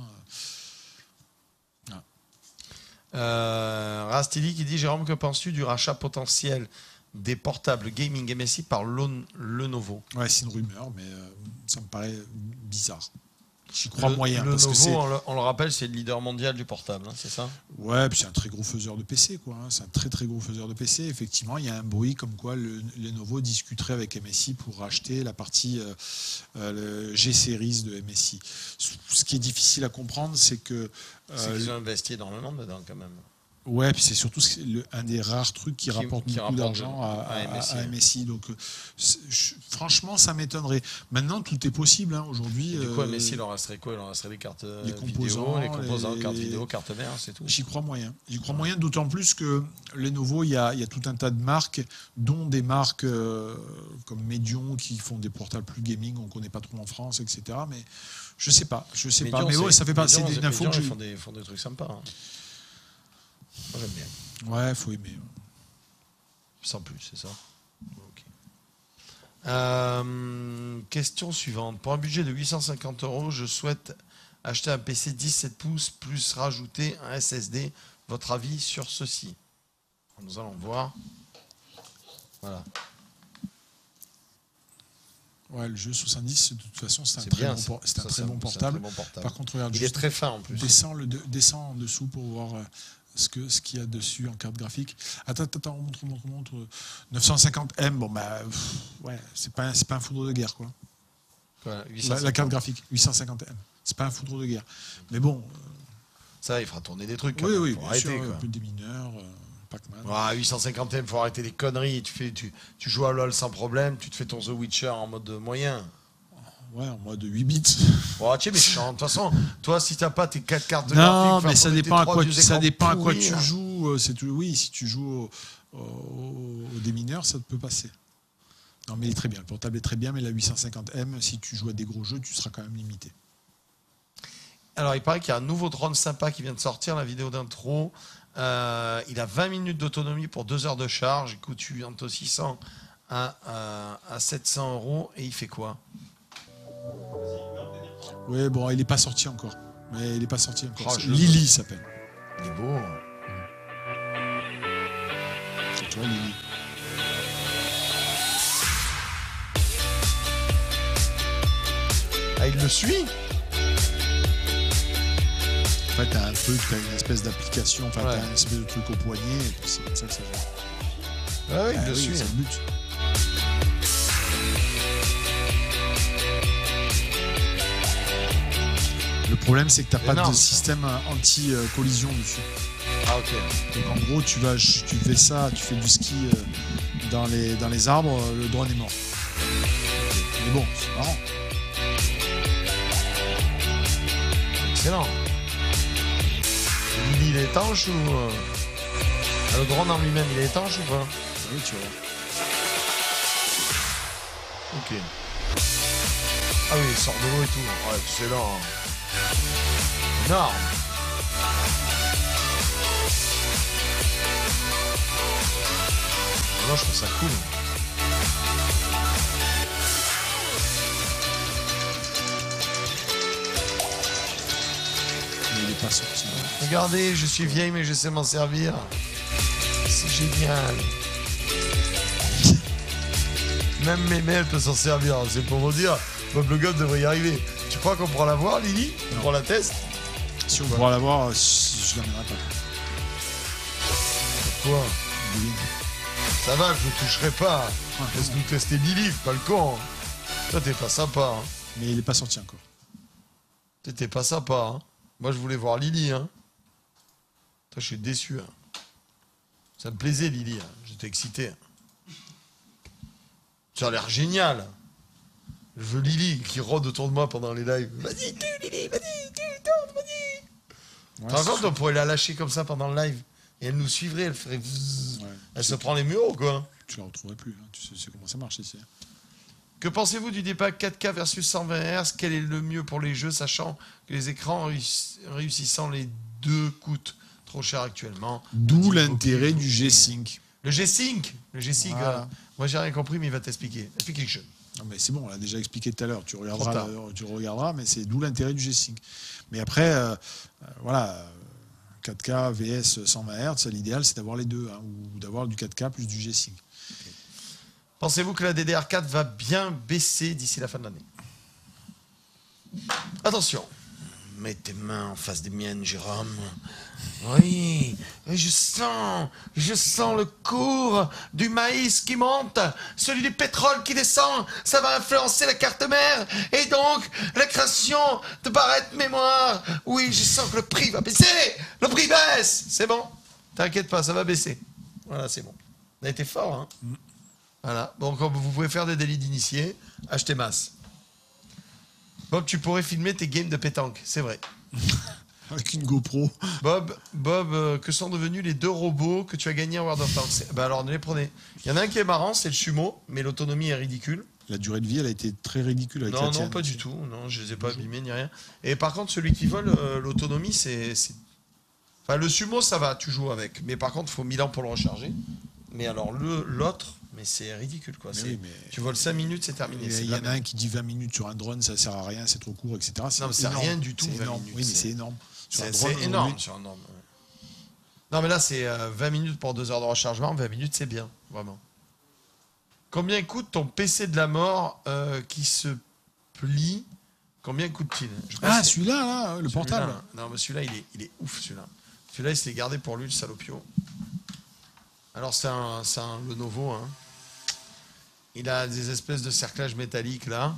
Rastili qui dit Jérôme, que penses-tu du rachat potentiel des portables gaming MSI par Lenovo. Ouais, c'est une rumeur, mais ça me paraît bizarre. J'y crois moyen. Parce Lenovo, que c'est... on le rappelle, c'est le leader mondial du portable, hein, c'est ça? Ouais, puis c'est un très gros faiseur de PC, quoi. C'est un très très gros faiseur de PC. Effectivement, il y a un bruit comme quoi Lenovo discuterait avec MSI pour racheter la partie le G-Series de MSI. Ce qui est difficile à comprendre, c'est que... c'est qu'ils ont investi énormément dedans, quand même. Ouais, puis c'est surtout un des rares trucs qui rapporte beaucoup d'argent à MSI. Donc, franchement, ça m'étonnerait. Maintenant, tout est possible hein, aujourd'hui. Du coup, à MSI, il en resterait quoi? Il en resterait des cartes vidéo, les composants, cartes vidéo, cartes mères, c'est tout. J'y crois moyen. J'y crois moyen, d'autant plus que Lenovo, il y a tout un tas de marques, dont des marques comme Medion qui font des portables plus gaming, on ne connaît pas trop en France, etc. Mais je sais pas. Medion, mais bon, ça fait partie d'une info que ils font des trucs sympas. Hein. Moi, j'aime bien. Ouais, faut aimer. Sans plus, c'est ça. Okay. Question suivante. Pour un budget de 850 €, je souhaite acheter un PC 17 pouces plus rajouter un SSD. Votre avis sur ceci? Nous allons voir. Voilà. Ouais, le jeu 70, de toute façon, c'est un très bon portable. Par contre, regarde, il est très fin en plus. Descends en dessous pour voir ce qu'il y a dessus en carte graphique. Attends, montre. 950M, bon bah ouais, c'est pas un foudre de guerre quoi. Voilà, la carte graphique 850M, c'est pas un foudre de guerre. Mais bon. Ça, il fera tourner des trucs. Oui, faut bien sûr, arrêter, quoi. Un peu des mineurs. Pac-Man. 850M, faut arrêter les conneries. Tu joues à LoL sans problème, tu te fais ton The Witcher en mode moyen. Ouais, en mode 8 bits. Oh, tu es méchant. De toute façon, toi, si t'as pas tes 4 cartes de graphique... Non, graphique, mais ça dépend à quoi tu joues. Oui, si tu joues au démineur, ça te peut passer. Non, mais il est très bien. Le portable est très bien, mais la 850M, si tu joues à des gros jeux, tu seras quand même limité. Alors, il paraît qu'il y a un nouveau drone sympa qui vient de sortir, la vidéo d'intro. Il a 20 minutes d'autonomie pour 2 heures de charge. Il coûte entre 600 à 700 € et il fait quoi? Oui, bon, il n'est pas sorti encore. Mais il n'est pas sorti encore. Oh, Lily s'appelle. Il est beau. C'est toi, Lily. Ah, il le suit? En fait, t'as une espèce d'application, t'as un espèce de truc au poignet, et puis c'est comme ça que ça joue. Ah oui, il le suit. C'est le but. Le problème, c'est que t'as pas de système anti-collision dessus. Ah, ok. Donc en gros, tu fais ça, tu fais du ski dans les arbres, le drone est mort. Mais bon, c'est marrant. Excellent. Il est étanche ou... Le drone en lui-même, il est étanche ou pas? Oui, tu vois. Ok. Ah oui, il sort de l'eau et tout. Ouais, excellent. Énorme. Moi, je trouve ça cool. Mais il n'est pas sorti. Regardez, je suis vieille, mais je sais m'en servir. C'est génial. Même Mémé, elle peut s'en servir. C'est pour vous dire, Bob Le Goff devrait y arriver. Tu crois qu'on pourra la voir, Lily? On pourra la tester? Si on pourra la voir, je l'amènerai pas. Quoi? Lily. Ça va, je ne toucherai pas. Laisse-nous tester Lily, pas le con. Toi, t'es pas sympa. Hein. Mais il n'est pas sorti encore. T'es pas sympa. Hein. Moi, je voulais voir Lily. Hein. Toi, je suis déçu. Hein. Ça me plaisait, Lily. Hein. J'étais excité. Ça a l'air génial. Je veux Lily qui rôde autour de moi pendant les lives. Vas-y, Lily, vas-y, tourne, vas-y. Par contre, on pourrait la lâcher comme ça pendant le live. Et elle nous suivrait, elle ferait... Ouais, elle se prend les murs, quoi. Tu la retrouverais plus. Hein. Tu sais comment ça marche ici. Que pensez-vous du débat 4K versus 120 Hz? Quel est le mieux pour les jeux, sachant que les écrans réussissant les deux coûtent trop cher actuellement? D'où l'intérêt du G-Sync. Le G-Sync? Le G-Sync, voilà. Moi j'ai rien compris, mais il va t'expliquer. Explique quelque chose. Non, mais c'est bon, on l'a déjà expliqué tout à l'heure. Tu regarderas, mais c'est d'où l'intérêt du G-Sync. Mais après, voilà, 4K, VS, 120 Hz, l'idéal c'est d'avoir les deux, hein, ou d'avoir du 4K plus du G-Sync. Pensez-vous que la DDR4 va bien baisser d'ici la fin de l'année? Attention. Mets tes mains en face des miennes, Jérôme. Oui, je sens le cours du maïs qui monte, celui du pétrole qui descend. Ça va influencer la carte mère et donc la création de barrettes mémoire. Oui, je sens que le prix va baisser. Le prix baisse. C'est bon. T'inquiète pas, ça va baisser. Voilà, c'est bon. On a été fort, hein. Voilà. Donc, vous pouvez faire des délits d'initiés. Achetez masse. Bob, tu pourrais filmer tes games de pétanque, c'est vrai. Avec une GoPro. Bob, que sont devenus les 2 robots que tu as gagnés en World of Tanks? Ben alors, ne les prenez. Il y en a un qui est marrant, c'est le sumo, mais l'autonomie est ridicule. La durée de vie, elle a été très ridicule avec la Non, tienne. pas du tout. Non, je les ai pas abîmés ni rien. Et par contre, celui qui vole, l'autonomie, c'est... Enfin, le sumo, ça va, tu joues avec. Mais par contre, il faut 1000 ans pour le recharger. Mais alors, l'autre... Mais c'est ridicule, quoi. Oui, mais tu voles 5 minutes, c'est terminé. Il y en a un qui dit 20 minutes sur un drone, ça sert à rien, c'est trop court, etc. Non, mais c'est rien du tout, 20 énorme. minutes. Oui, mais c'est énorme. C'est énorme sur un drone. Non, mais là, c'est 20 minutes pour 2 heures de rechargement. 20 minutes, c'est bien, vraiment. Combien coûte ton PC de la mort qui se plie? Combien coûte-t-il? Ah, celui-là, là, le portable. Non, mais celui-là, il est ouf, celui-là. Celui-là, il se l'est gardé pour lui, le salopio. Alors, c'est un Lenovo, hein. Il a des espèces de cerclages métalliques là.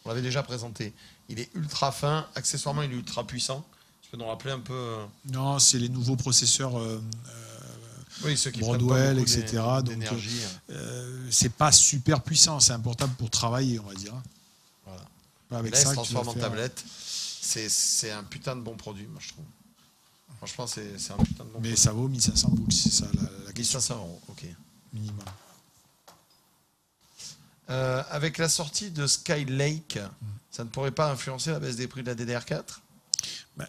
On l'avait déjà présenté. Il est ultra fin. Accessoirement, il est ultra puissant. Tu peux nous rappeler un peu Non, c'est les nouveaux processeurs oui, ceux qui Broadwell, etc. Donc, c'est pas super puissant. C'est un portable pour travailler, on va dire. Voilà. Pas avec là, il ça se que tu vas transforme en faire... tablette. C'est un putain de bon produit, moi, je trouve. Franchement, c'est un putain de bon produit. Mais ça vaut 1500 boules, c'est ça la question. 1500 €, ok. Minimum. Avec la sortie de Skylake, ça ne pourrait pas influencer la baisse des prix de la DDR4?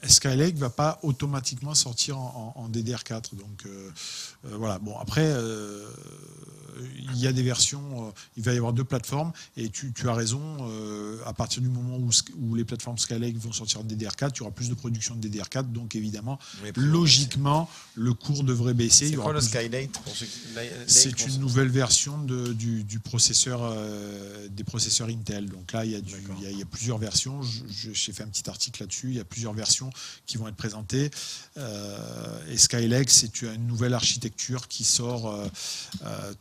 Skylake ne va pas automatiquement sortir en DDR4. Donc voilà. Bon, après, il y a des versions, il va y avoir 2 plateformes. Et tu as raison, à partir du moment où les plateformes Skylake vont sortir en DDR4, tu auras plus de production de DDR4. Donc évidemment, logiquement, le cours devrait baisser. C'est quoi le Skylake pour ceux C'est une nouvelle version du processeur, des processeurs Intel. Donc là, il y a plusieurs versions. J'ai fait un petit article là-dessus. Il y a plusieurs versions qui vont être présentées. Et Skylake, c'est une nouvelle architecture qui sort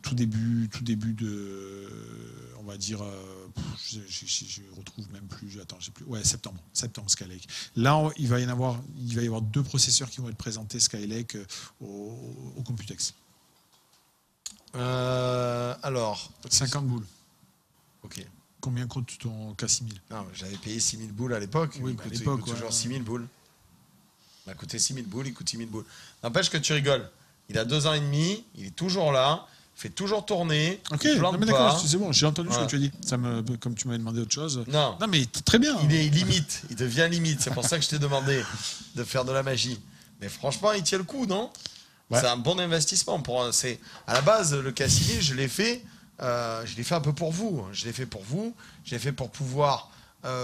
tout début de, on va dire, je retrouve même plus. Attends, je sais plus. Ouais, septembre Skylake. Là, il va y avoir 2 processeurs qui vont être présentés Skylake au Computex. Alors 50 boules. Ok. Combien coûte ton K6000? Non, j'avais payé 6000 boules à l'époque. Oui, il coûte toujours 6000 boules. Il m'a coûté 6000 boules, il coûte 6000 boules. N'empêche que tu rigoles. Il a 2 ans et demi, il est toujours là, il fait toujours tourner. Ok, il plante non, mais d'accord, pas. c'est bon, j'ai entendu ce que tu as dit. Comme tu m'avais demandé autre chose. Non, mais très bien. Il est limite, il devient limite. C'est pour ça que je t'ai demandé de faire de la magie. Mais franchement, il tient le coup, non? Ouais. C'est un bon investissement. À la base, le K6000, je l'ai fait un peu pour vous. Je l'ai fait pour pouvoir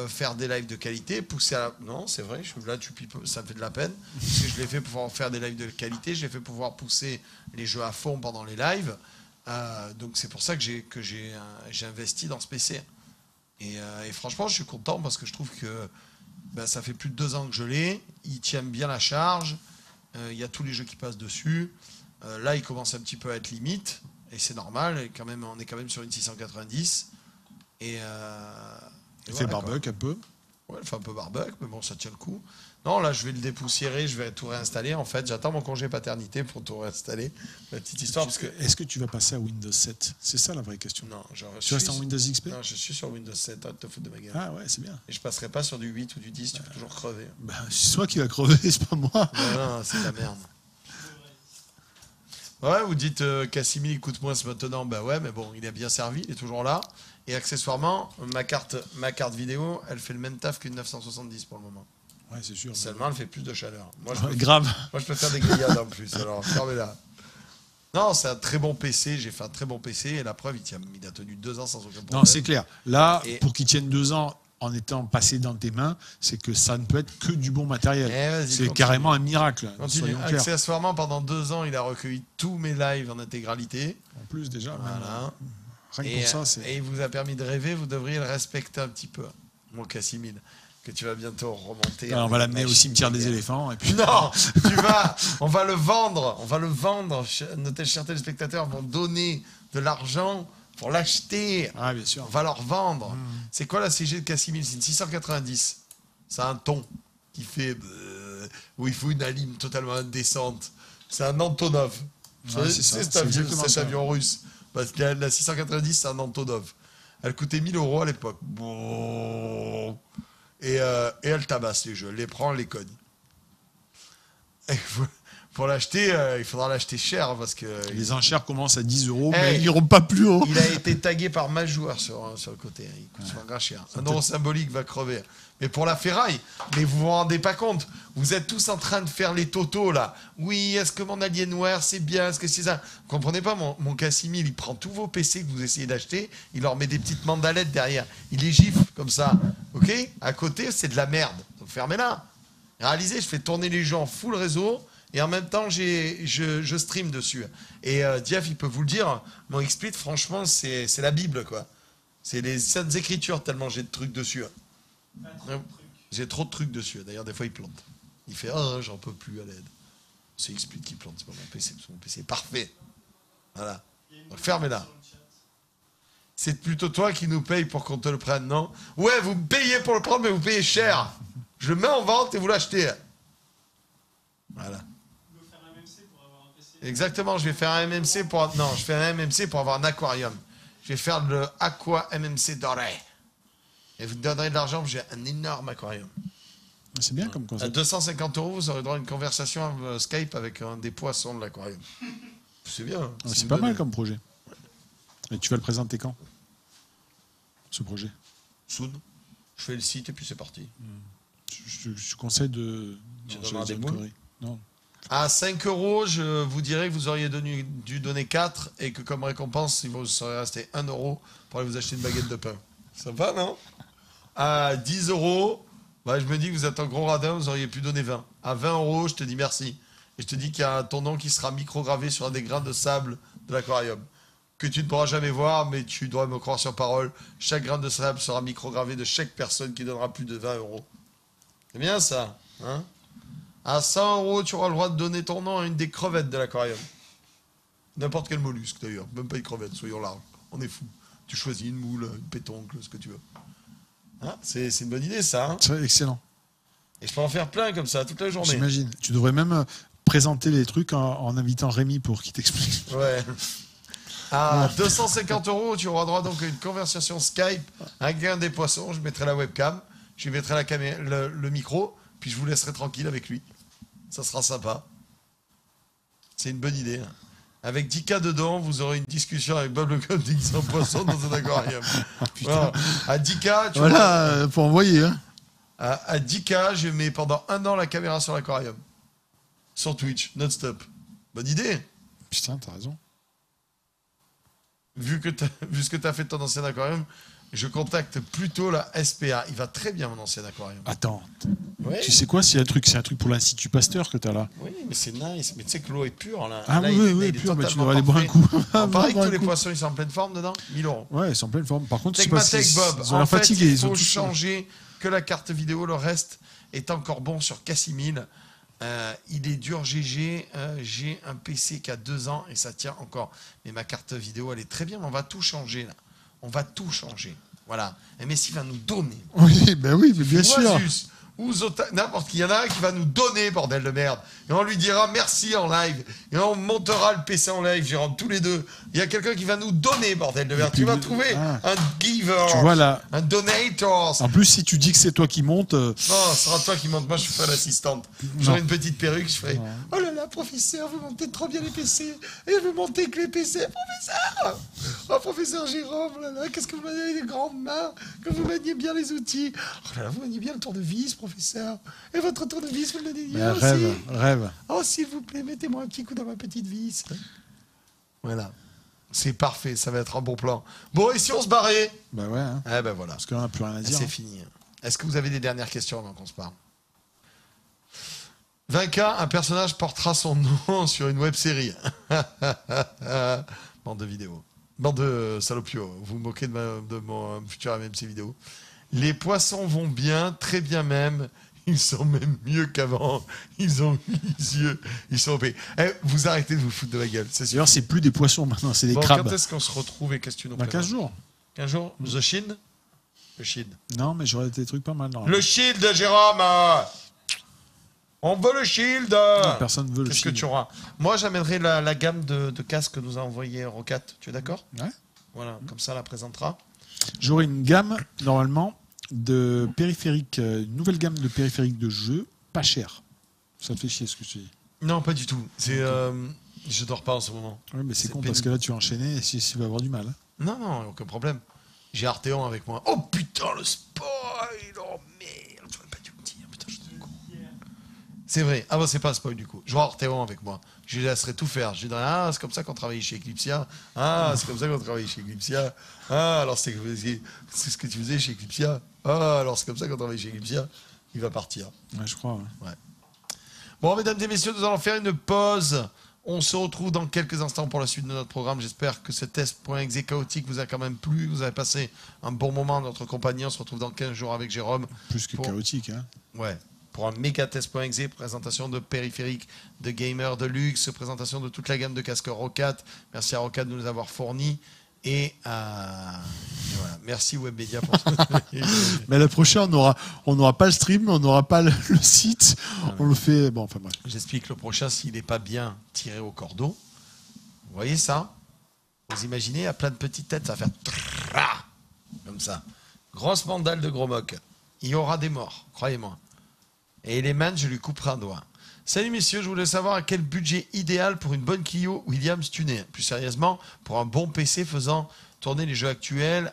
faire des lives de qualité, pousser à la... Non, c'est vrai, là, ça me fait de la peine. Parce que je l'ai fait pour pouvoir faire des lives de qualité, je l'ai fait pour pouvoir pousser les jeux à fond pendant les lives. Donc c'est pour ça que j'ai investi dans ce PC. Et franchement, je suis content parce que je trouve que ça fait plus de 2 ans que je l'ai. Il tient bien la charge. Il y a tous les jeux qui passent dessus. Là, il commence un petit peu à être limite. Et c'est normal. On est quand même sur une 690. Il fait barbecue un peu. Ouais, il fait un peu barbecue, mais bon, ça tient le coup. Non, là, je vais le dépoussiérer, je vais tout réinstaller. En fait, j'attends mon congé paternité pour tout réinstaller. La petite histoire. Est-ce que tu vas passer à Windows 7? C'est ça la vraie question. Non, tu restes en Windows XP? Non, je suis sur Windows 7. Arrête de te foutre de ma gueule. Ah ouais, c'est bien. Et je passerai pas sur du 8 ou du 10, tu peux toujours crever. C'est toi qui vas crever, c'est pas moi. Non, c'est de la merde. Ouais, vous dites K6000 il coûte moins maintenant. Ben ouais, mais bon, il est bien servi, il est toujours là. Et accessoirement, ma carte vidéo, elle fait le même taf qu'une 970 pour le moment. Ouais, c'est sûr. Seulement, elle fait plus de chaleur. Moi, grave. Moi, je peux faire des grillades en plus. Alors, fermez-la. Non, c'est un très bon PC. J'ai fait un très bon PC. Et la preuve, il a tenu 2 ans sans aucun problème. Non, c'est clair. Là, pour qu'il tienne 2 ans en étant passé dans tes mains, c'est que ça ne peut être que du bon matériel. C'est carrément un miracle. Accessoirement, pendant 2 ans, il a recueilli tous mes lives en intégralité. En plus, déjà. Voilà. Rien que pour ça, c'est... Et il vous a permis de rêver, vous devriez le respecter un petit peu, mon Cassimil, que tu vas bientôt remonter. Alors, on va l'amener au cimetière des éléphants. Et puis... Non, on va le vendre. Nos chers téléspectateurs vont donner de l'argent pour l'acheter. Ah, bien sûr. On va leur vendre. C'est quoi la CG de Cassimil? C'est une 690. C'est un ton qui fait... où il faut une alim totalement indécente. C'est un Antonov. Ouais, C'est ça. cet C'est avion, exactement ça. russe. Parce que la 690, c'est un Antonov. Elle coûtait 1000 € à l'époque. Bon. Et elle tabasse les jeux. Elle les prend, elle les cogne. Et pour l'acheter, il faudra l'acheter cher parce que... Les enchères commencent à 10 €, Hey, mais ils n'iront pas plus haut. Il a été tagué par Majoueur sur le côté. Il coûte souvent grave cher. Un euro symbolique va crever. Mais pour la ferraille, mais vous vous rendez pas compte. Vous êtes tous en train de faire les totos là. Oui, est-ce que mon Alienware c'est bien? Est-ce que c'est ça? Vous comprenez pas, mon Cassimil, il prend tous vos PC que vous essayez d'acheter, il leur met des petites mandalettes derrière. Il les gifle comme ça. Ok? À côté, c'est de la merde. Donc fermez-la. Réalisez, je fais tourner les jeux en full réseau. Et en même temps, je stream dessus. Et Diaf, il peut vous le dire, mon XSplit, franchement, c'est la Bible, quoi. C'est les Saintes Écritures, tellement j'ai de trucs dessus. J'ai trop de trucs dessus. D'ailleurs, des fois, il plante. Il fait « Oh, j'en peux plus, à l'aide. » C'est XSplit qui plante, c'est pas mon PC. Mon PC est parfait. Voilà. Donc, fermez-la. C'est plutôt toi qui nous paye pour qu'on te le prenne, non? Ouais, vous me payez pour le prendre, mais vous payez cher. Je le mets en vente et vous l'achetez. Voilà. Exactement, je vais faire un MMC pour... Non, je fais un MMC pour avoir un aquarium. Je vais faire le Aqua MMC doré. Et vous me donnerez de l'argent, j'ai un énorme aquarium. C'est bien comme À concept. 250 €, vous aurez droit à une conversation Skype avec un des poissons de l'aquarium. C'est bien. Hein. C'est pas mal comme projet. Et tu vas le présenter quand? Ce projet? Soon. Je fais le site et puis c'est parti. Je conseille de... Tu Non, donneras j'allais des dire une moules? connerie. Non. À 5 €, je vous dirais que vous auriez dû donner 4 et que comme récompense, il vous serait resté 1 € pour aller vous acheter une baguette de pain. Sympa, non? À 10 €, bah, je me dis que vous êtes un gros radin, vous auriez pu donner 20. À 20 €, je te dis merci. Et je te dis qu'il y a ton nom qui sera microgravé sur un des grains de sable de l'aquarium. Que tu ne pourras jamais voir, mais tu dois me croire sur parole. Chaque grain de sable sera microgravé de chaque personne qui donnera plus de 20 €. C'est bien ça, hein? À 100 €, tu auras le droit de donner ton nom à une des crevettes de l'aquarium. N'importe quel mollusque d'ailleurs, même pas une crevette, soyons larges. On est fous. Tu choisis une moule, une pétoncle, ce que tu veux. Hein, c'est une bonne idée ça. Hein, C'est excellent. et je peux en faire plein comme ça toute la journée. J'imagine. Tu devrais même présenter les trucs en invitant Rémi pour qu'il t'explique. Ouais. À 250 €, tu auras droit donc à une conversation Skype avec un des poissons. Je mettrai la webcam, je lui mettrai le micro, puis je vous laisserai tranquille avec lui. Ça sera sympa. C'est une bonne idée. Hein. Avec 10K dedans, vous aurez une discussion avec Bob le Coding sans poisson dans un aquarium. Voilà. À 10K, tu Voilà, faut envoyer. Hein. à 10K, je mets pendant 1 an la caméra sur l'aquarium. Sur Twitch, non-stop. Bonne idée. Putain, t'as raison. Vu ce que tu as fait de ton ancien aquarium, je contacte plutôt la SPA. Il va très bien, mon ancien aquarium. Attends, Oui, tu sais quoi, c'est un truc pour l'Institut Pasteur que t'as là. oui, mais c'est nice. Mais tu sais que l'eau est pure, là. Ah Là, oui, il est pur, mais tu totalement devrais aller boire un coup. parfait. Pareil que Boire tous un les coup. poissons, ils sont en pleine forme dedans. 1000 €. Ouais, ils sont en pleine forme. Par contre, je sais pas Tegmatech si Bob, ils ont en l'air fait, fatigués. il Ils ont faut tous changer que la carte vidéo. Le reste est encore bon sur Cassimil. Il est dur GG. J'ai un PC qui a 2 ans et ça tient encore. Mais ma carte vidéo, elle est très bien. Mais on va tout changer, là. On va tout changer. Voilà. Et Messi va nous donner. Oui, ben oui, mais bien sûr. Oasis, ou n'importe qui. Il y en a un qui va nous donner, bordel de merde. Et on lui dira merci en live. Et on montera le PC en live. J'y rentre tous les deux. Il y a quelqu'un qui va nous donner, bordel de merde. Tu vas trouver un giver. Tu vois là. Un donator. En plus, si tu dis que c'est toi qui montes, Non, ce sera toi qui monte. Moi, je ferai l'assistante. J'aurai une petite perruque. Je ferai oh là là, professeur, vous montez trop bien les PC. Et vous montez que les PC. Professeur. Oh, professeur Jérôme, oh là là, qu'est-ce que vous maniez des grandes mains. Que vous maniez bien les outils. Oh là là, vous maniez bien le tournevis, professeur. Et votre tournevis, vous le maniez bien aussi. rêve. Oh, s'il vous plaît, mettez-moi un petit coup dans ma petite vis. Voilà. C'est parfait, ça va être un bon plan. Bon, et si on se barrait? Bah ouais, hein. Eh ben voilà. Parce qu'on n'a plus rien à dire. C'est hein. fini. Est-ce que vous avez des dernières questions avant qu'on se parle? 20K, un personnage portera son nom sur une web série. Bande de vidéos. Bande de salopios, vous vous moquez de mon futur MMC vidéo. Les poissons vont bien, très bien même. Ils sont même mieux qu'avant. Ils ont les yeux. Ils sont OP. Vous arrêtez de vous foutre de ma gueule. C'est sûr. D'ailleurs, c'est plus des poissons maintenant, c'est des Bon, crabes. quand est-ce qu'on se retrouve et qu'est-ce que tu nous Dans 15 présentes jours. 15 jours The Shield. Le Shield. Non, mais j'aurais des trucs pas mal. Non. Le Shield, Jérôme. On veut le Shield. Personne veut le Qu'est-ce que Shield. tu auras? Moi, j'amènerai la gamme de casques que nous a envoyé Rocat. Tu es d'accord? Ouais. Voilà, comme ça, on la présentera. J'aurai une gamme, normalement, de périphériques, une nouvelle gamme de périphériques de jeu, pas cher. Ça te fait chier ce que tu dis. Non, pas du tout. C'est, je dors pas en ce moment. Oui, mais c'est con pénible. parce que là, tu vas enchaîner et si tu vas avoir du mal. Hein. Non, non, aucun problème. J'ai Arteon avec moi. Oh putain, le spoil! Oh merde, j'aurais pas dû me dire. Putain, je suis con. C'est vrai. Ah bon, c'est pas un spoil du coup. Je vois Arteon avec moi. Je lui laisserai tout faire. Je lui dirai, ah, c'est comme ça qu'on travaille chez Eclipsia. Ah, c'est comme ça qu'on travaille chez Eclipsia. Ah, alors c'est ce que tu faisais chez Eclipsia. Ah, alors c'est comme ça qu'on travaille chez Eclipsia. Il va partir. Ouais, je crois. Ouais. Bon, mesdames et messieurs, nous allons faire une pause. On se retrouve dans quelques instants pour la suite de notre programme. J'espère que ce test.exe chaotique vous a quand même plu. Vous avez passé un bon moment dans notre compagnie. On se retrouve dans 15 jours avec Jérôme. Plus que chaotique. Hein. Ouais. Pour un méga test.exe, présentation de périphériques, de gamers de luxe, présentation de toute la gamme de casques Rocat. Merci à Rocat de nous avoir fournis. Et voilà. Merci Webmedia pour ça. Mais la prochaine, on n'aura pas le stream, on n'aura pas le site. On le fait. Bon, enfin bref. J'explique le prochain s'il n'est pas bien tiré au cordeau. Vous voyez ça? Vous imaginez à plein de petites têtes, ça va faire comme ça. Grosse mandale de gros mocs. Il y aura des morts, croyez-moi. Et les mains, je lui couperai un doigt. Salut messieurs, je voulais savoir à quel budget idéal pour une bonne Clio Williams tunée. Plus sérieusement, pour un bon PC faisant tourner les jeux actuels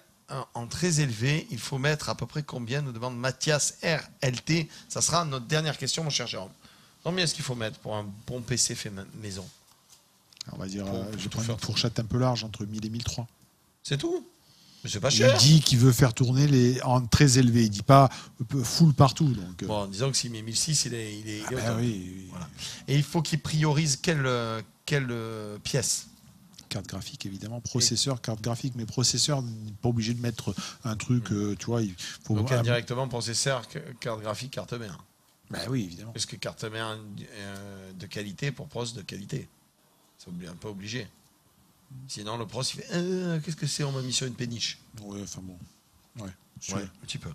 en très élevé, il faut mettre à peu près combien, nous demande Mathias RLT. Ça sera notre dernière question, mon cher Jérôme. Combien est-ce qu'il faut mettre pour un bon PC fait maison? On va dire, Pour je vais tout prendre faire une fourchette un peu large entre 1000 et 1003. C'est tout? Mais c'est pas Il cher. dit qu'il veut faire tourner en très élevé. Il dit pas full partout. Donc, Bon, disons que s'il met 1006, il est ben au top. oui. Voilà. Et il faut qu'il priorise quelle pièce? Carte graphique, évidemment. Processeur, carte graphique. Mais processeur, n'est pas obligé de mettre un truc, tu vois. Il faut Donc indirectement, processeur, carte graphique, carte mère. Ben oui, évidemment. Parce que carte mère de qualité pour pros de qualité. C'est pas obligé. Sinon, le pros, il fait qu'est-ce que c'est? On m'a mis sur une péniche. Ouais, enfin bon. Ouais, Ouais, un petit peu.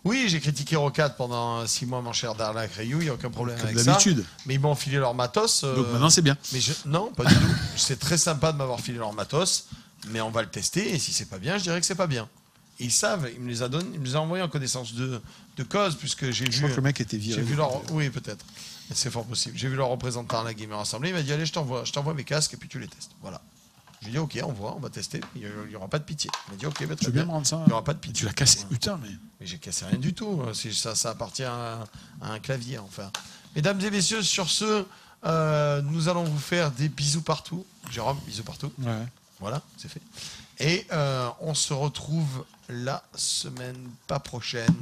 Oui, j'ai critiqué Rocat pendant 6 mois, mon cher Darla Crayou, il n'y a aucun problème comme avec ça. d'habitude. Mais ils m'ont filé leur matos. Donc maintenant, c'est bien. Mais non, pas du tout. C'est très sympa de m'avoir filé leur matos, mais on va le tester, et si c'est pas bien, je dirais que c'est pas bien. Et ils savent, ils me les ont envoyés en connaissance de cause, puisque j'ai Je vu. crois que le mec était viré. J'ai vu leur. Oui, peut-être. C'est fort possible. J'ai vu leur représentant à la Gamer Assemblée. Il m'a dit allez, je t'envoie mes casques et puis tu les testes. Voilà. Je lui ai dit ok, on va tester. Il n'y aura pas de pitié. Il m'a dit ok, mais Tu très veux bien bien. me rendre ça? Il n'y aura pas de pitié. Tu l'as cassé. Ouais. Putain, mais. Mais j'ai cassé rien du tout. Ça appartient à un clavier, enfin. Mesdames et messieurs, sur ce, nous allons vous faire des bisous partout. Jérôme, bisous partout. Ouais. Voilà, c'est fait. Et on se retrouve la semaine prochaine,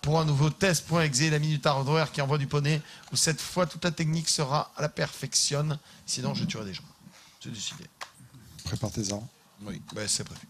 pour un nouveau test.exe, la minute hardware qui envoie du poney, où cette fois toute la technique sera à la perfection. Sinon, je tuerai des gens. C'est décidé. Prépare tes armes. Oui, c'est prévu.